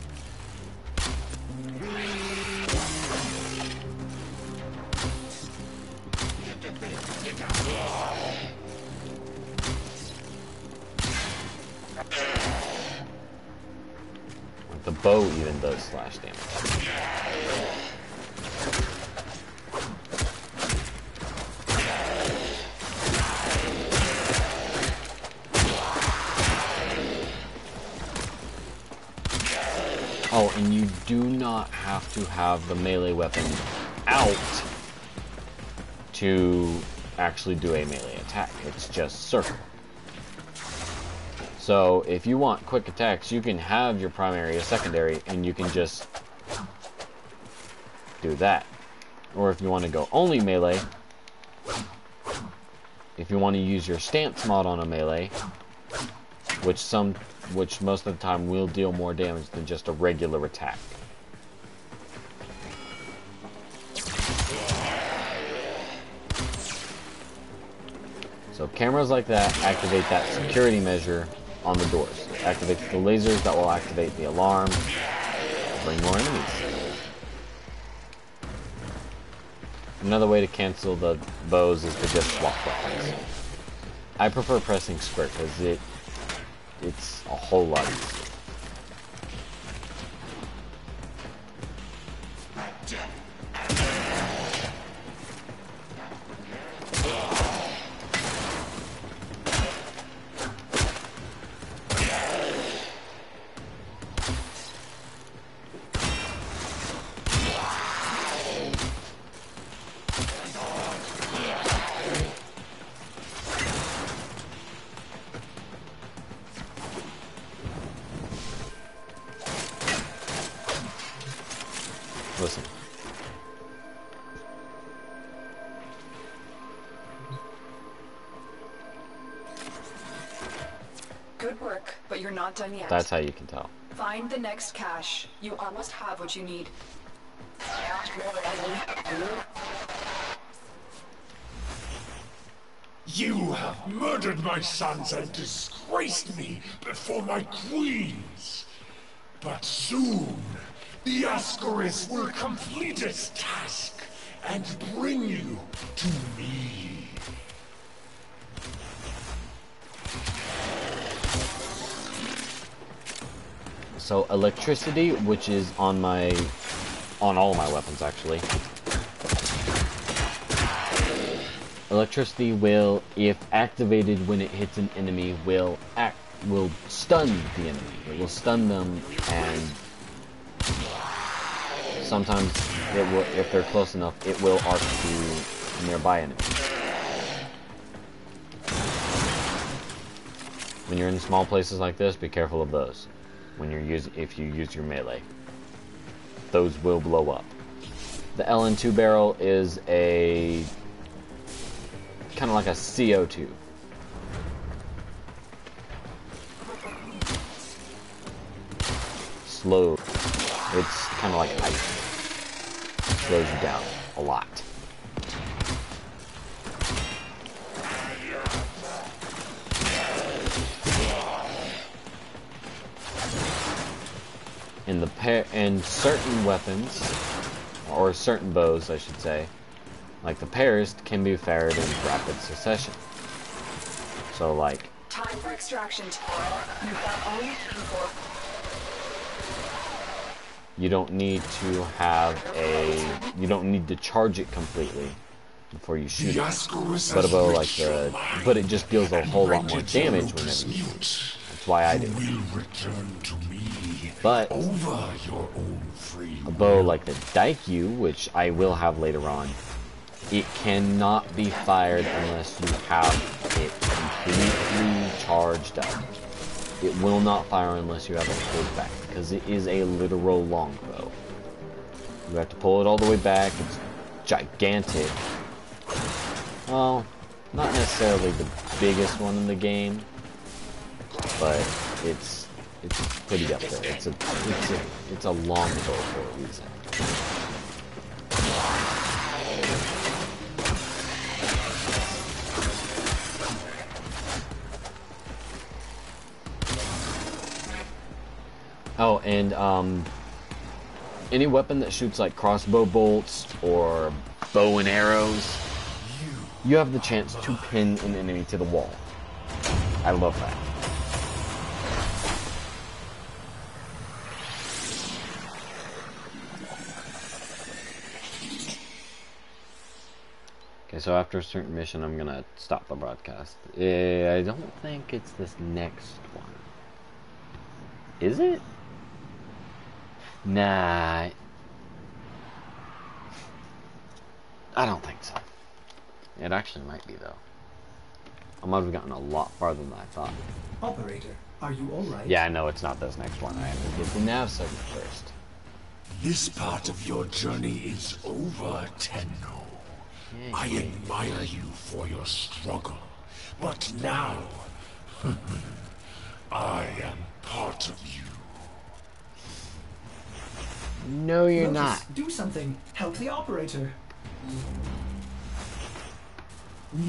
The bow even does slash damage. Oh, and you do not have to have the melee weapon out to actually do a melee attack. It's just circle. So if you want quick attacks, you can have your primary or secondary, and you can just do that. Or if you want to go only melee, if you want to use your stance mod on a melee, which most of the time will deal more damage than just a regular attack. So cameras like that activate that security measure on the doors. It activates the lasers that will activate the alarm, bring more enemies. Another way to cancel the bows is to just swap weapons. I prefer pressing square because it's a whole lot easier. Good work, but you're not done yet. That's how you can tell. Find the next cache. You almost have what you need. You have murdered my sons and disgraced me before my queens. But soon, the Ascaris will complete its task and bring you to me. So electricity, which is on all my weapons actually. Electricity will, if activated when it hits an enemy, will stun the enemy. It will stun them, and sometimes it will, if they're close enough, it will arc to nearby enemies. When you're in small places like this, be careful of those. When if you use your melee, those will blow up. The LN2 barrel is a kind of like a CO2. Slow. It's kind of like ice. Slows you down a lot. And certain weapons, or certain bows, I should say, like the Parist, can be fired in rapid succession. So, like, time for extraction, Tora. You've got all you can for. You don't need to charge it completely before you shoot it. But a bow like but it just deals a whole lot more damage whenever you shoot. That's why I do. But a bow like the Daikyu, which I will have later on, it cannot be fired unless you have it completely charged up. It will not fire unless you have it pulled back, because it is a literal longbow. You have to pull it all the way back. It's gigantic. Well, not necessarily the biggest one in the game, but it's pretty up there. It's a long bow for a reason. Oh, and any weapon that shoots like crossbow bolts or bow and arrows, you have the chance to pin an enemy to the wall. I love that. Okay, so after a certain mission, I'm gonna stop the broadcast. I don't think it's this next one. Is it? Nah. I don't think so. It actually might be, though. I might have gotten a lot farther than I thought. Operator, are you alright? Yeah, I know it's not this next one. I have to get the nav segment first. This part of your journey is over, Tenno. I admire you for your struggle, but now I am part of you. No, you're not. Do something. Help the operator.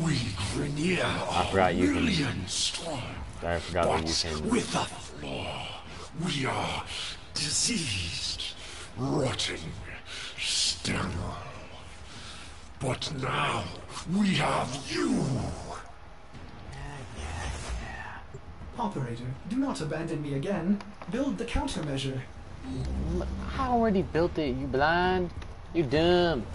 We Grineer are million strong. I forgot that you can. With a flaw, we are diseased, rotting, sterile. But now we have you. Operator, do not abandon me again. Build the countermeasure. I already built it. You blind? You dumb.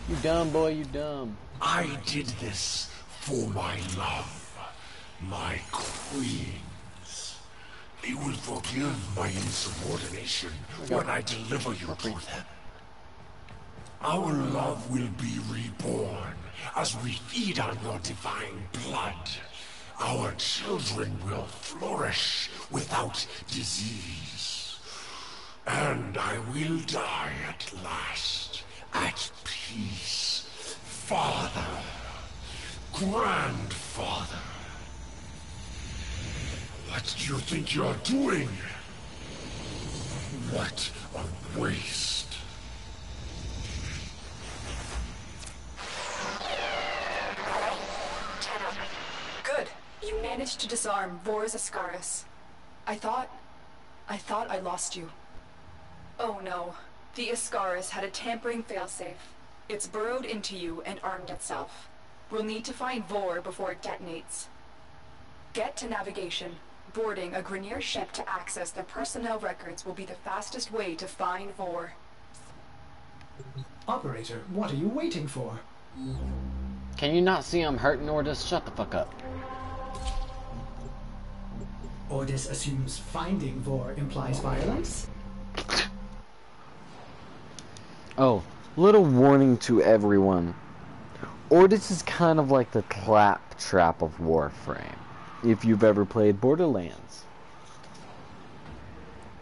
You dumb, boy. You dumb. I did this for my love, my queens. They will forgive my insubordination when I deliver you to them. Our love will be reborn as we feed on your divine blood. Our children will flourish without disease. And I will die at last, at peace. Father, grandfather. What do you think you're doing? What a waste. Good. You managed to disarm Vor's Ascaris. I thought I lost you. Oh no. The Ascaris had a tampering failsafe. It's burrowed into you and armed itself. We'll need to find Vor before it detonates. Get to navigation. Boarding a Grineer ship to access their personnel records will be the fastest way to find Vor. Operator, what are you waiting for? Can you not see I'm hurting, or just shut the fuck up? Ordis assumes finding Vor implies violence? Oh, little warning to everyone. Ordis is kind of like the claptrap of Warframe, if you've ever played Borderlands.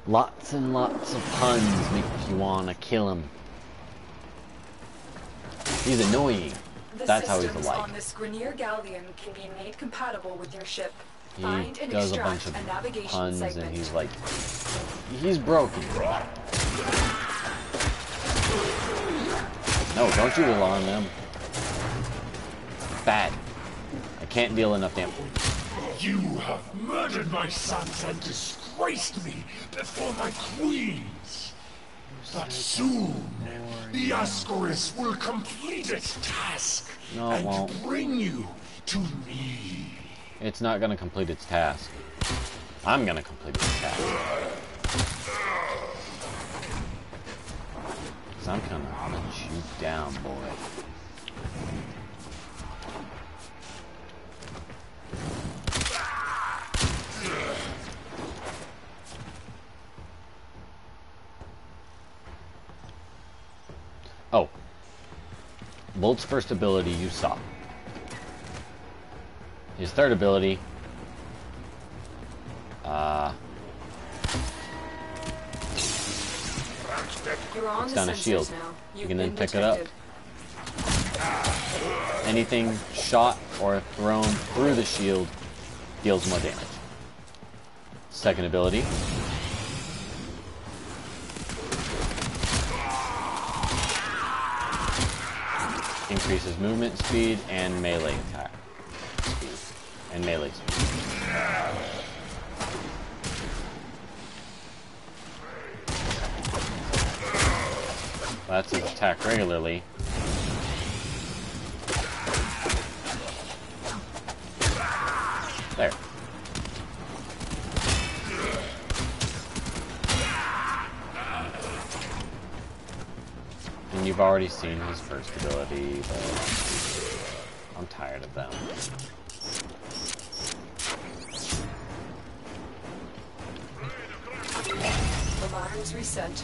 Lots and lots of puns make you want to kill him. He's annoying. That's how he's systems like. On this Grineer galleon can be made compatible with your ship. He Find and does a extract bunch of navigation puns segment. and he's like, he's broken. No, don't you alarm them. Bad. I can't deal enough damage. You have murdered my sons and disgraced me before my queens. But soon, the Ascaris will complete its task No, it and won't. bring you to me. It's not gonna complete its task. I'm gonna complete its task. Cause I'm gonna hunt you down, boy. Oh. Bolt's first ability you saw. His third ability, You're on it's the down a sensors shield. now. You can then pick it up. Anything shot or thrown through the shield deals more damage. Second ability. Increases movement speed and melee attack speed. And melee speed. That's his attack regularly. There. And you've already seen his first ability, but I'm tired of them. Alarms reset.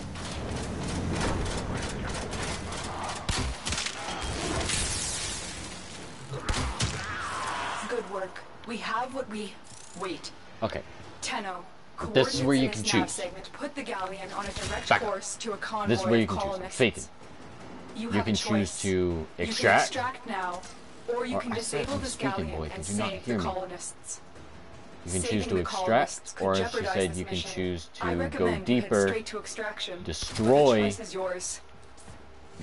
Good work. We have what we... Wait. Okay. Tenno. This is where you coordinates can in this nav choose. segment put the galleon on a direct Back up. course to a convoy This is where you of can choose. colonists. Fake it. You You have can a choose choice. to You can extract. extract now, or you Or can I said disable I'm this speaking, galleon boy. and Did you not save hear the me? colonists. You can choose Saving to the colonists extract, could or as she jeopardize said, this you can mission. choose I to go recommend you head deeper, straight to extraction, but the destroy choice is yours.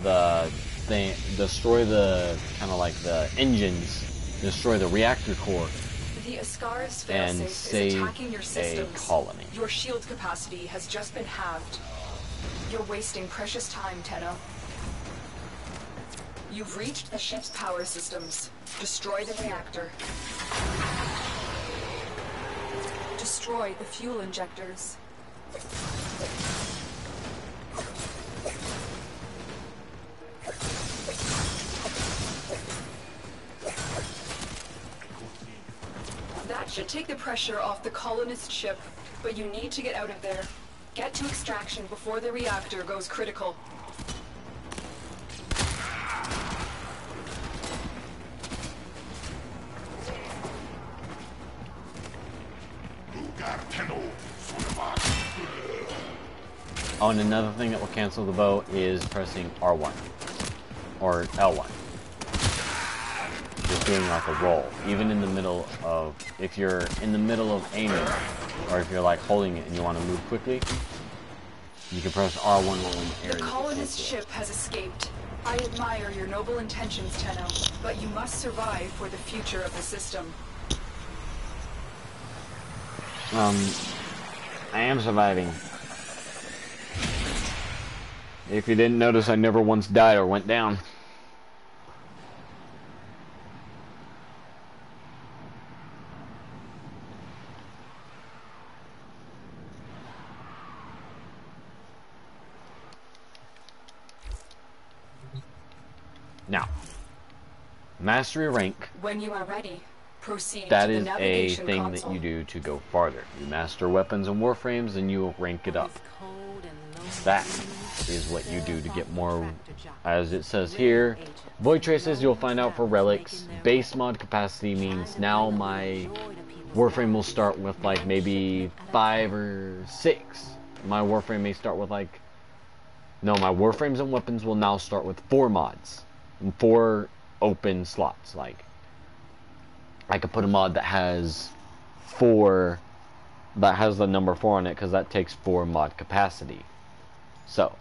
the thing, destroy the kind of like the engines, destroy the reactor core, The Ascaris and failsafe is save attacking your a systems. colony. Your shield capacity has just been halved. You're wasting precious time, Tenno. You've reached the ship's power systems. Destroy the reactor. Destroy the fuel injectors. That should take the pressure off the colonist ship, but you need to get out of there. Get to extraction before the reactor goes critical. Oh, and another thing that will cancel the bow is pressing R1 or L1. just doing like a roll. Even in the middle of, if you're in the middle of aiming, or if you're like holding it and you want to move quickly, you can press R1 while in the air. The colonist ship has escaped. I admire your noble intentions, Tenno, but you must survive for the future of the system. I am surviving. If you didn't notice, I never once died or went down. Now, mastery rank. When you are ready, proceed That to the is a navigation thing console. that you do to go farther. You master weapons and warframes, and you will rank it up. That is what you do to get more. As it says here, void traces you'll find out for relics. Base mod capacity means now my warframe will start with like maybe 5 or 6. My warframe may start with like. No, my warframes and weapons will now start with 4 mods. 4 open slots. Like, I could put a mod that has 4, that has the number 4 on it, because that takes 4 mod capacity. So,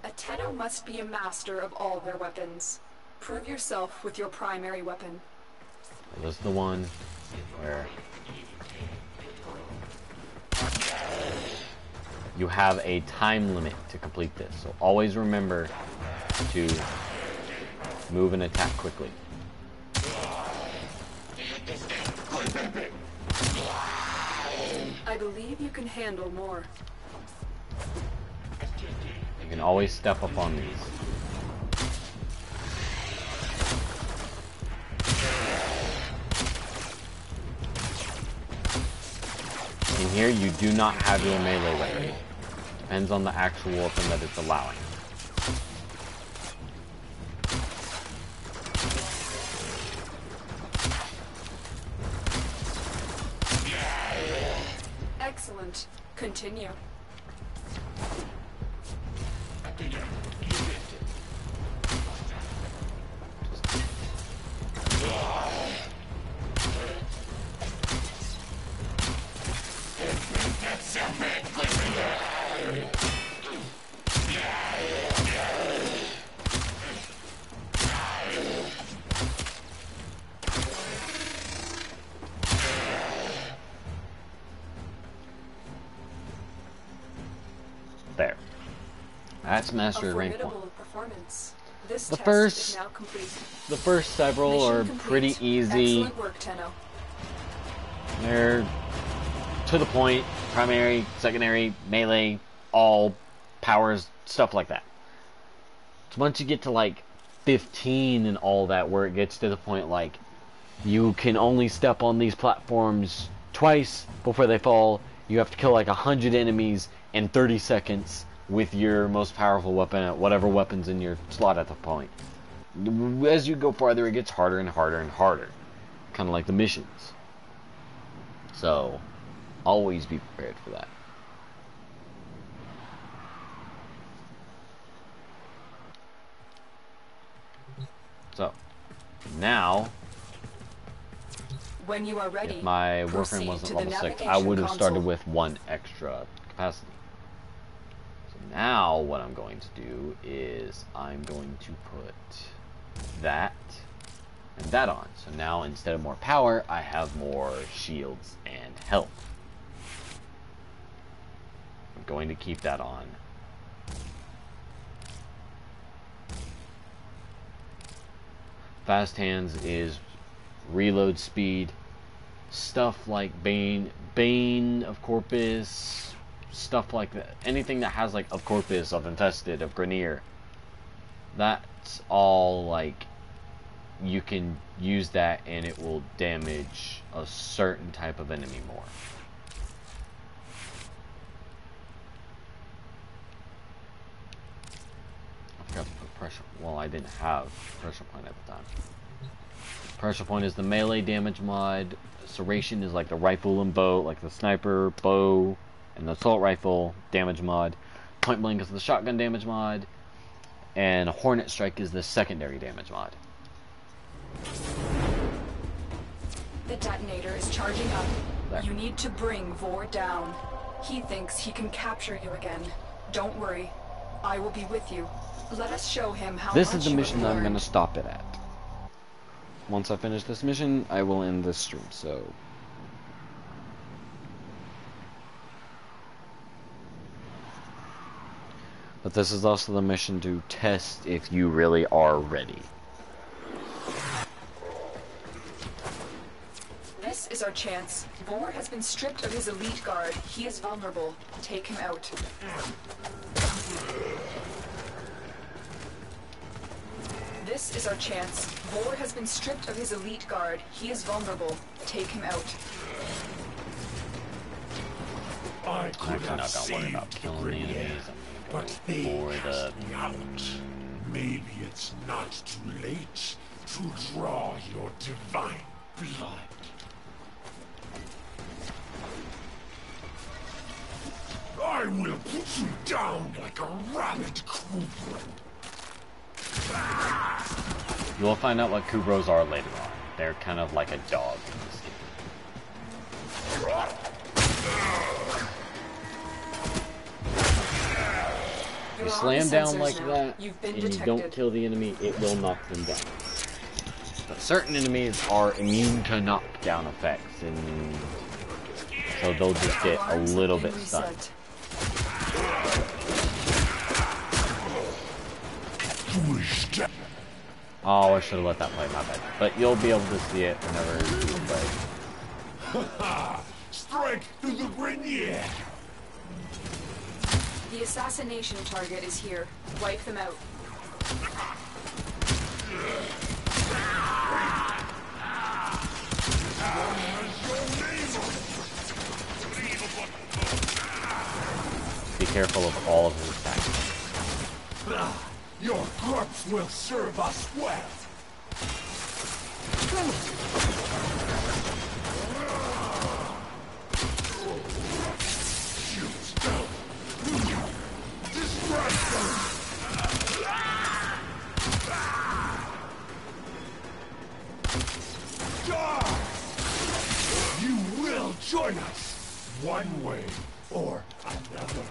A Tenno must be a master of all their weapons. Prove yourself with your primary weapon. this is the one where you have a time limit to complete this. So always remember to move and attack quickly. I believe you can handle more. You can always step up on these. In here, you do not have your melee weapon. Depends on the actual weapon that it's allowing. Excellent. Continue. There. That's mastery rank 1. Formidable performance. This The test first- is now complete. The first several Mission are complete. pretty easy. Excellent work, Tenno. They're to the point, primary, secondary, melee, all powers, stuff like that. So once you get to like 15 and all that, where it gets to the point like you can only step on these platforms twice before they fall, you have to kill like 100 enemies in 30 seconds with your most powerful weapon, whatever weapon's in your slot at the point. As you go farther, it gets harder and harder and harder. Kind of like the missions. So, always be prepared for that. So, now, When you are ready, if my proceed Warframe wasn't to the level 6, I navigation would have started console. with 1 extra capacity. So now, what I'm going to do is, I'm going to put that and that on. So now, instead of more power, I have more shields and health. I'm going to keep that on. Fast hands is reload speed. Stuff like Bane of Corpus, stuff like that. Anything that has like of Corpus, of Infested, of Grenier. That's all like you can use that and it will damage a certain type of enemy more. I forgot to put pressure. Well, I didn't have pressure point at the time. Pressure point is the melee damage mod. Serration is like the rifle and bow, like the sniper, bow, and the assault rifle damage mod. Point blank is the shotgun damage mod. And Hornet Strike is the secondary damage mod. The detonator is charging up. There. You need to bring Vor down. He thinks he can capture you again. Don't worry. I will be with you. Let us show him how This much is the you mission have that I'm going learned. to stop it at. Once I finish this mission, I will end this stream, so... But this is also the mission to test if you really are ready. This is our chance. Vor has been stripped of his elite guard. He is vulnerable. Take him out. This is our chance. Vor has been stripped of his elite guard. He is vulnerable. Take him out. I could Actually, have not gonna worry about saved the killing the Grenier, enemies. I'm but gonna they go for cast the... me out. Maybe it's not too late to draw your divine blood. I will put you down like a rabid cobra. You will find out what Kubros are later on. They're kind of like a dog in this game. You slam down like that, and you don't kill the enemy, it will knock them down. But certain enemies are immune to knockdown effects, and so they'll just get a little bit stunned. Oh, I should have let that play, my bad. But you'll be able to see it whenever you play. Strike through the Grenier! The assassination target is here. Wipe them out. Be careful of all of his attacks. Your corpse will serve us well. Distract them. Die! You will join us, one way or another.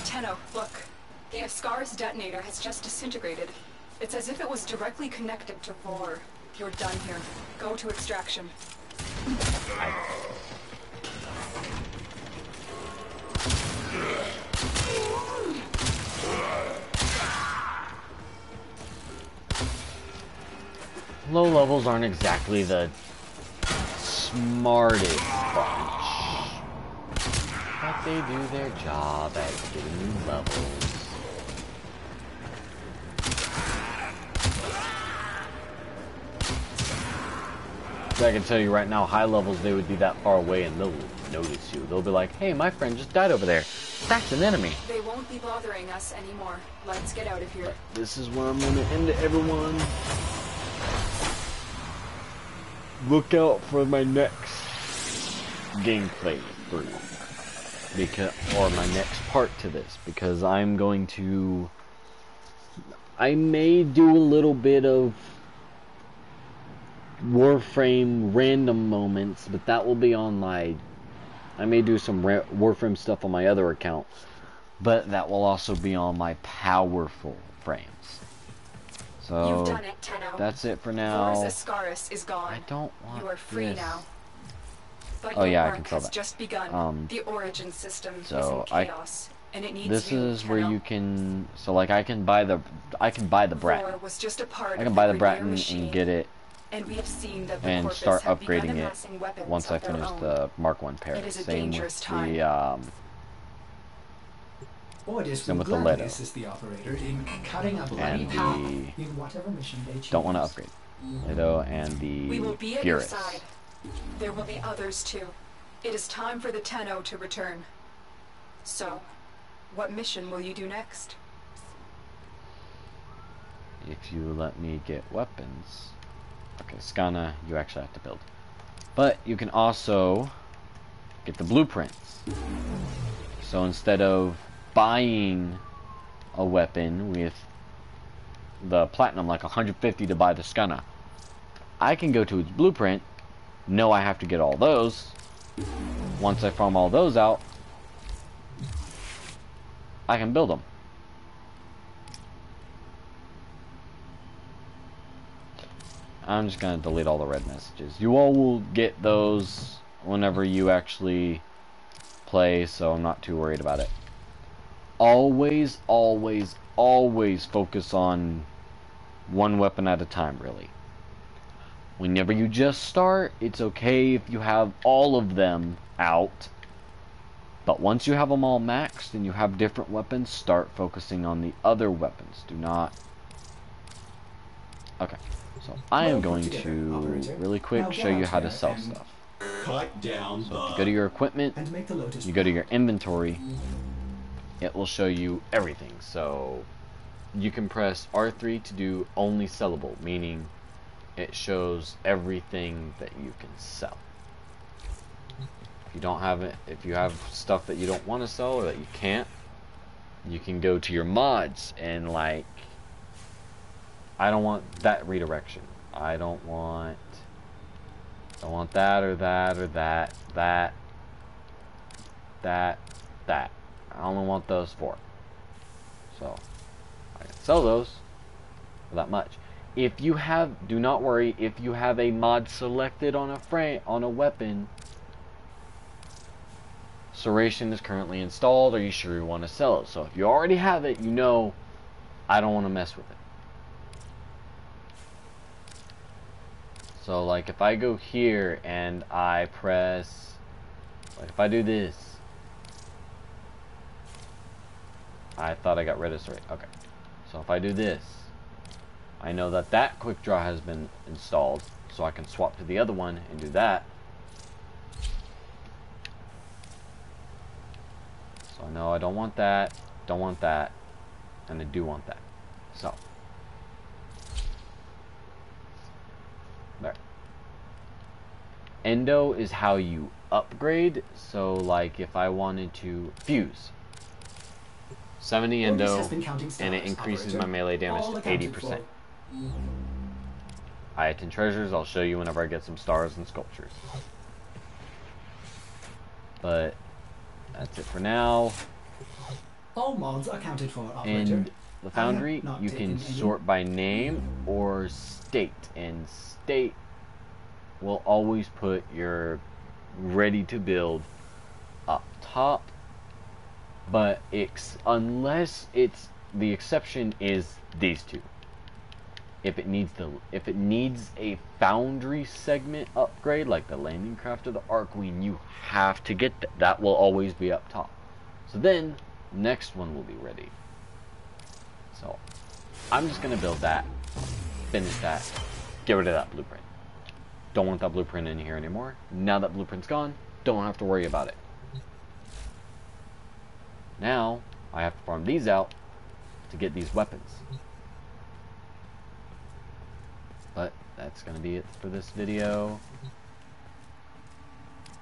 Tenno, look. The Ascaris detonator has just disintegrated. It's as if it was directly connected to Vor. You're done here. Go to extraction. Low levels aren't exactly the smartest bunch, but they do their job at getting you levels. So I can tell you right now, high levels, they would be that far away and they'll notice you. They'll be like, hey, my friend just died over there. That's an enemy. They won't be bothering us anymore. Let's get out of here. This is where I'm going to end it, everyone. Look out for my next gameplay through, or my next part to this, because I'm going to, I may do a little bit of Warframe random moments, but that will be on my, I may do some Warframe stuff on my other account, but that will also be on my powerful frames. So You've done it, Tenno. That's it for now. Vor's Ascaris is gone. I don't want You are free this. now. But Oh your yeah, I work can tell has that. just begun. The origin system is so in chaos, and it needs This you, is where Tenno. you can, so like I can buy the Bratton. Vor was just a part I of can buy the Grenier Bratton machine, and get it and we have seen that the and Corpus start have begun upgrading it amassing weapons once I of their finish own. the Mark 1 Paris. It is a Same dangerous with time. the Ordis Same will with the gladly Leto. assist the operator in cutting a bloody and path the in whatever mission they choose. don't want to upgrade. Leto and We will the be at your Furus. side. There will be others too. It is time for the Tenno to return. So, what mission will you do next? If you let me get weapons. Okay, Skana, you actually have to build. But you can also get the blueprints. So instead of buying a weapon with the platinum, like 150 to buy the Skana, I can go to its blueprint, know I have to get all those. Once I farm all those out, I can build them. I'm just going to delete all the red messages. You all will get those whenever you actually play, so I'm not too worried about it. Always, always, always focus on one weapon at a time, really. Whenever you just start, it's okay if you have all of them out. But once you have them all maxed and you have different weapons, start focusing on the other weapons. Do not... Okay. So I am going to really quick show you how to sell stuff. Cut down So if you go to your equipment, you go to your inventory, it will show you everything. So you can press R3 to do only sellable, meaning it shows everything that you can sell. If you don't have it, if you have stuff that you don't want to sell or that you can't, you can go to your mods and like, I don't want that redirection. I don't want that or that or that, that. I only want those 4. So I can sell those for that much. If you have, do not worry, if you have a mod selected on a frame, on a weapon, Serration is currently installed, are you sure you want to sell it? So if you already have it, you know I don't want to mess with it. So like if I go here and I press, like if I do this, I thought I got rid of Serration. Okay. So if I do this, I know that that quick draw has been installed, so I can swap to the other one and do that. So I know I don't want that, and I do want that. So there. Endo is how you upgrade. So like if I wanted to fuse 70 endo and it increases my melee damage to 80%. Item treasures I'll show you whenever I get some stars and sculptures. But that's it for now. All mods accounted for, operator. In the foundry, you can sort by name or state, and state will always put your ready to build up top. But unless it's the exception is these two. If it needs a foundry segment upgrade, like the landing craft or the Archwing, you have to get that. That will always be up top. So then, next one will be ready. So, I'm just gonna build that, finish that, get rid of that blueprint. Don't want that blueprint in here anymore. Now that blueprint's gone, don't have to worry about it. Now, I have to farm these out to get these weapons. But that's going to be it for this video.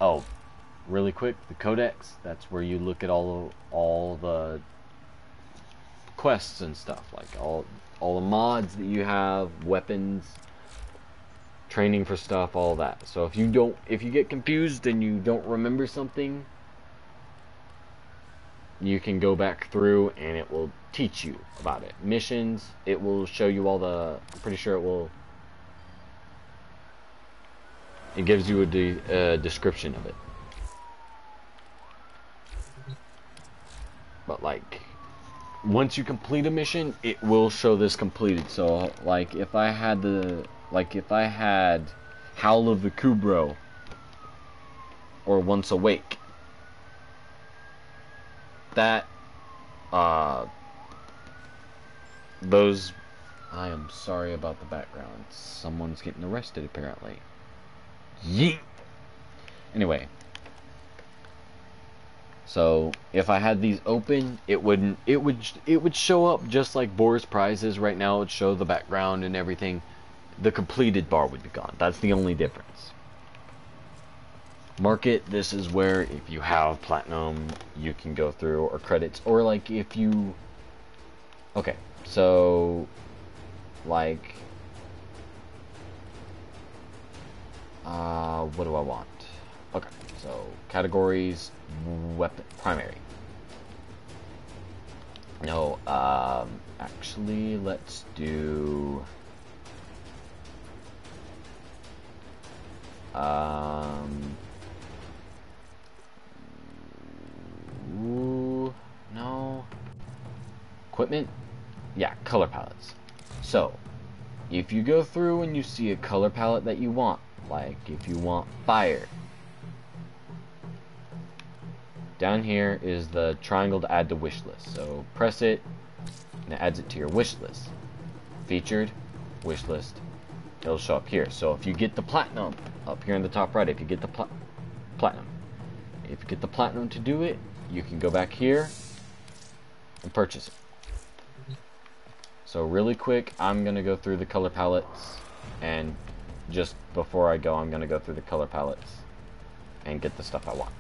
Oh, really quick, the codex, that's where you look at all the quests and stuff, like all the mods that you have, weapons, training for stuff, all that. So if you get confused and you don't remember something, you can go back through and it will teach you about it. Missions, it will show you all the, I'm pretty sure it gives you a description of it. But like, once you complete a mission, it will show this completed. So like if I had Howl of the Kubro or Once Awake, that those, I am sorry about the background. Someone's getting arrested apparently. Yeet. Anyway, So if I had these open, it would show up just like Boar's prizes. Right now it would show the background and everything. The completed bar would be gone. That's the only difference. Market, this is where if you have platinum, you can go through, or credits, or like if you... Okay, so like what do I want? Okay, so categories, weapon, primary. No, actually, let's do ooh, no. Equipment? Yeah, color palettes. So, if you go through and you see a color palette that you want, like if you want fire, down here is the triangle to add to wish list. So press it and it adds it to your wish list. Featured, wish list, it'll show up here. So if you get the platinum, up here in the top right, if you get the platinum, if you get the platinum to do it, you can go back here and purchase it. So really quick, I'm gonna go through the color palettes, and just before I go, I'm gonna go through the color palettes and get the stuff I want.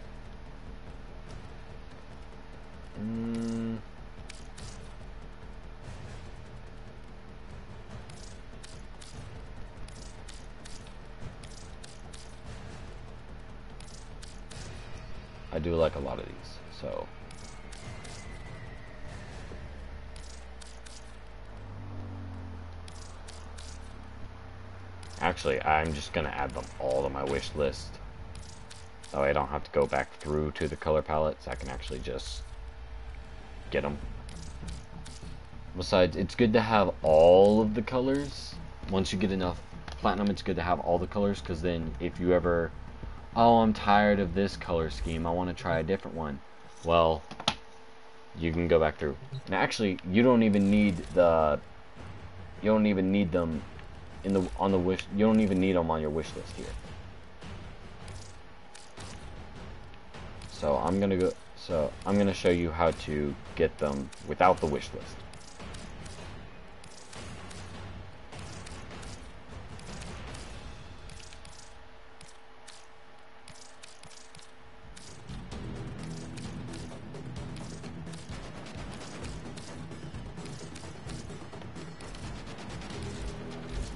I do like a lot of these, so actually I'm just gonna add them all to my wish list, so I don't have to go back through to the color palettes. I can actually just get them. Besides, it's good to have all of the colors. Once you get enough platinum, it's good to have all the colors, because then if you ever, oh, I'm tired of this color scheme, I want to try a different one, well, you can go back through. And actually, you don't even need them in the on the wish. You don't even need them on your wish list here. So I'm gonna show you how to get them without the wish list.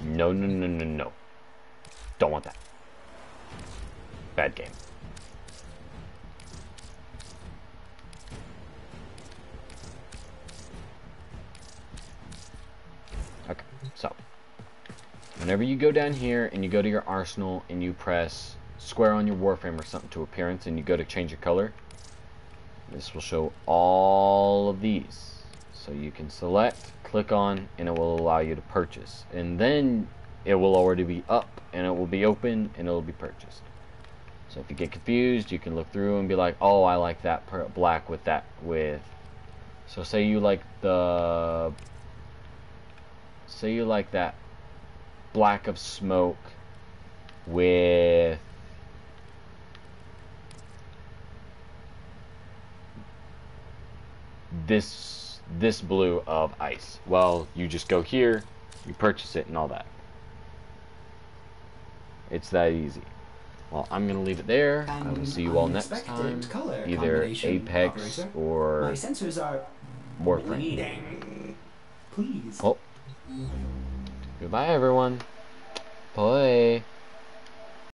No, no, no, no, no. Don't want that. Bad game. Okay, so whenever you go down here and you go to your arsenal and you press square on your Warframe or something to appearance and you go to change your color, this will show all of these. So you can select, click on, and it will allow you to purchase. And then it will already be up, and it will be open, and it will be purchased. So if you get confused, you can look through and be like, oh, I like that black with that with. So say you like that black of smoke with this blue of ice. Well, you just go here, you purchase it and all that. It's that easy. Well, I'm going to leave it there. I will see you all next time. Either Apex operator. or My sensors are Warframe. bleeding. Please. Oh. Goodbye, everyone. POI.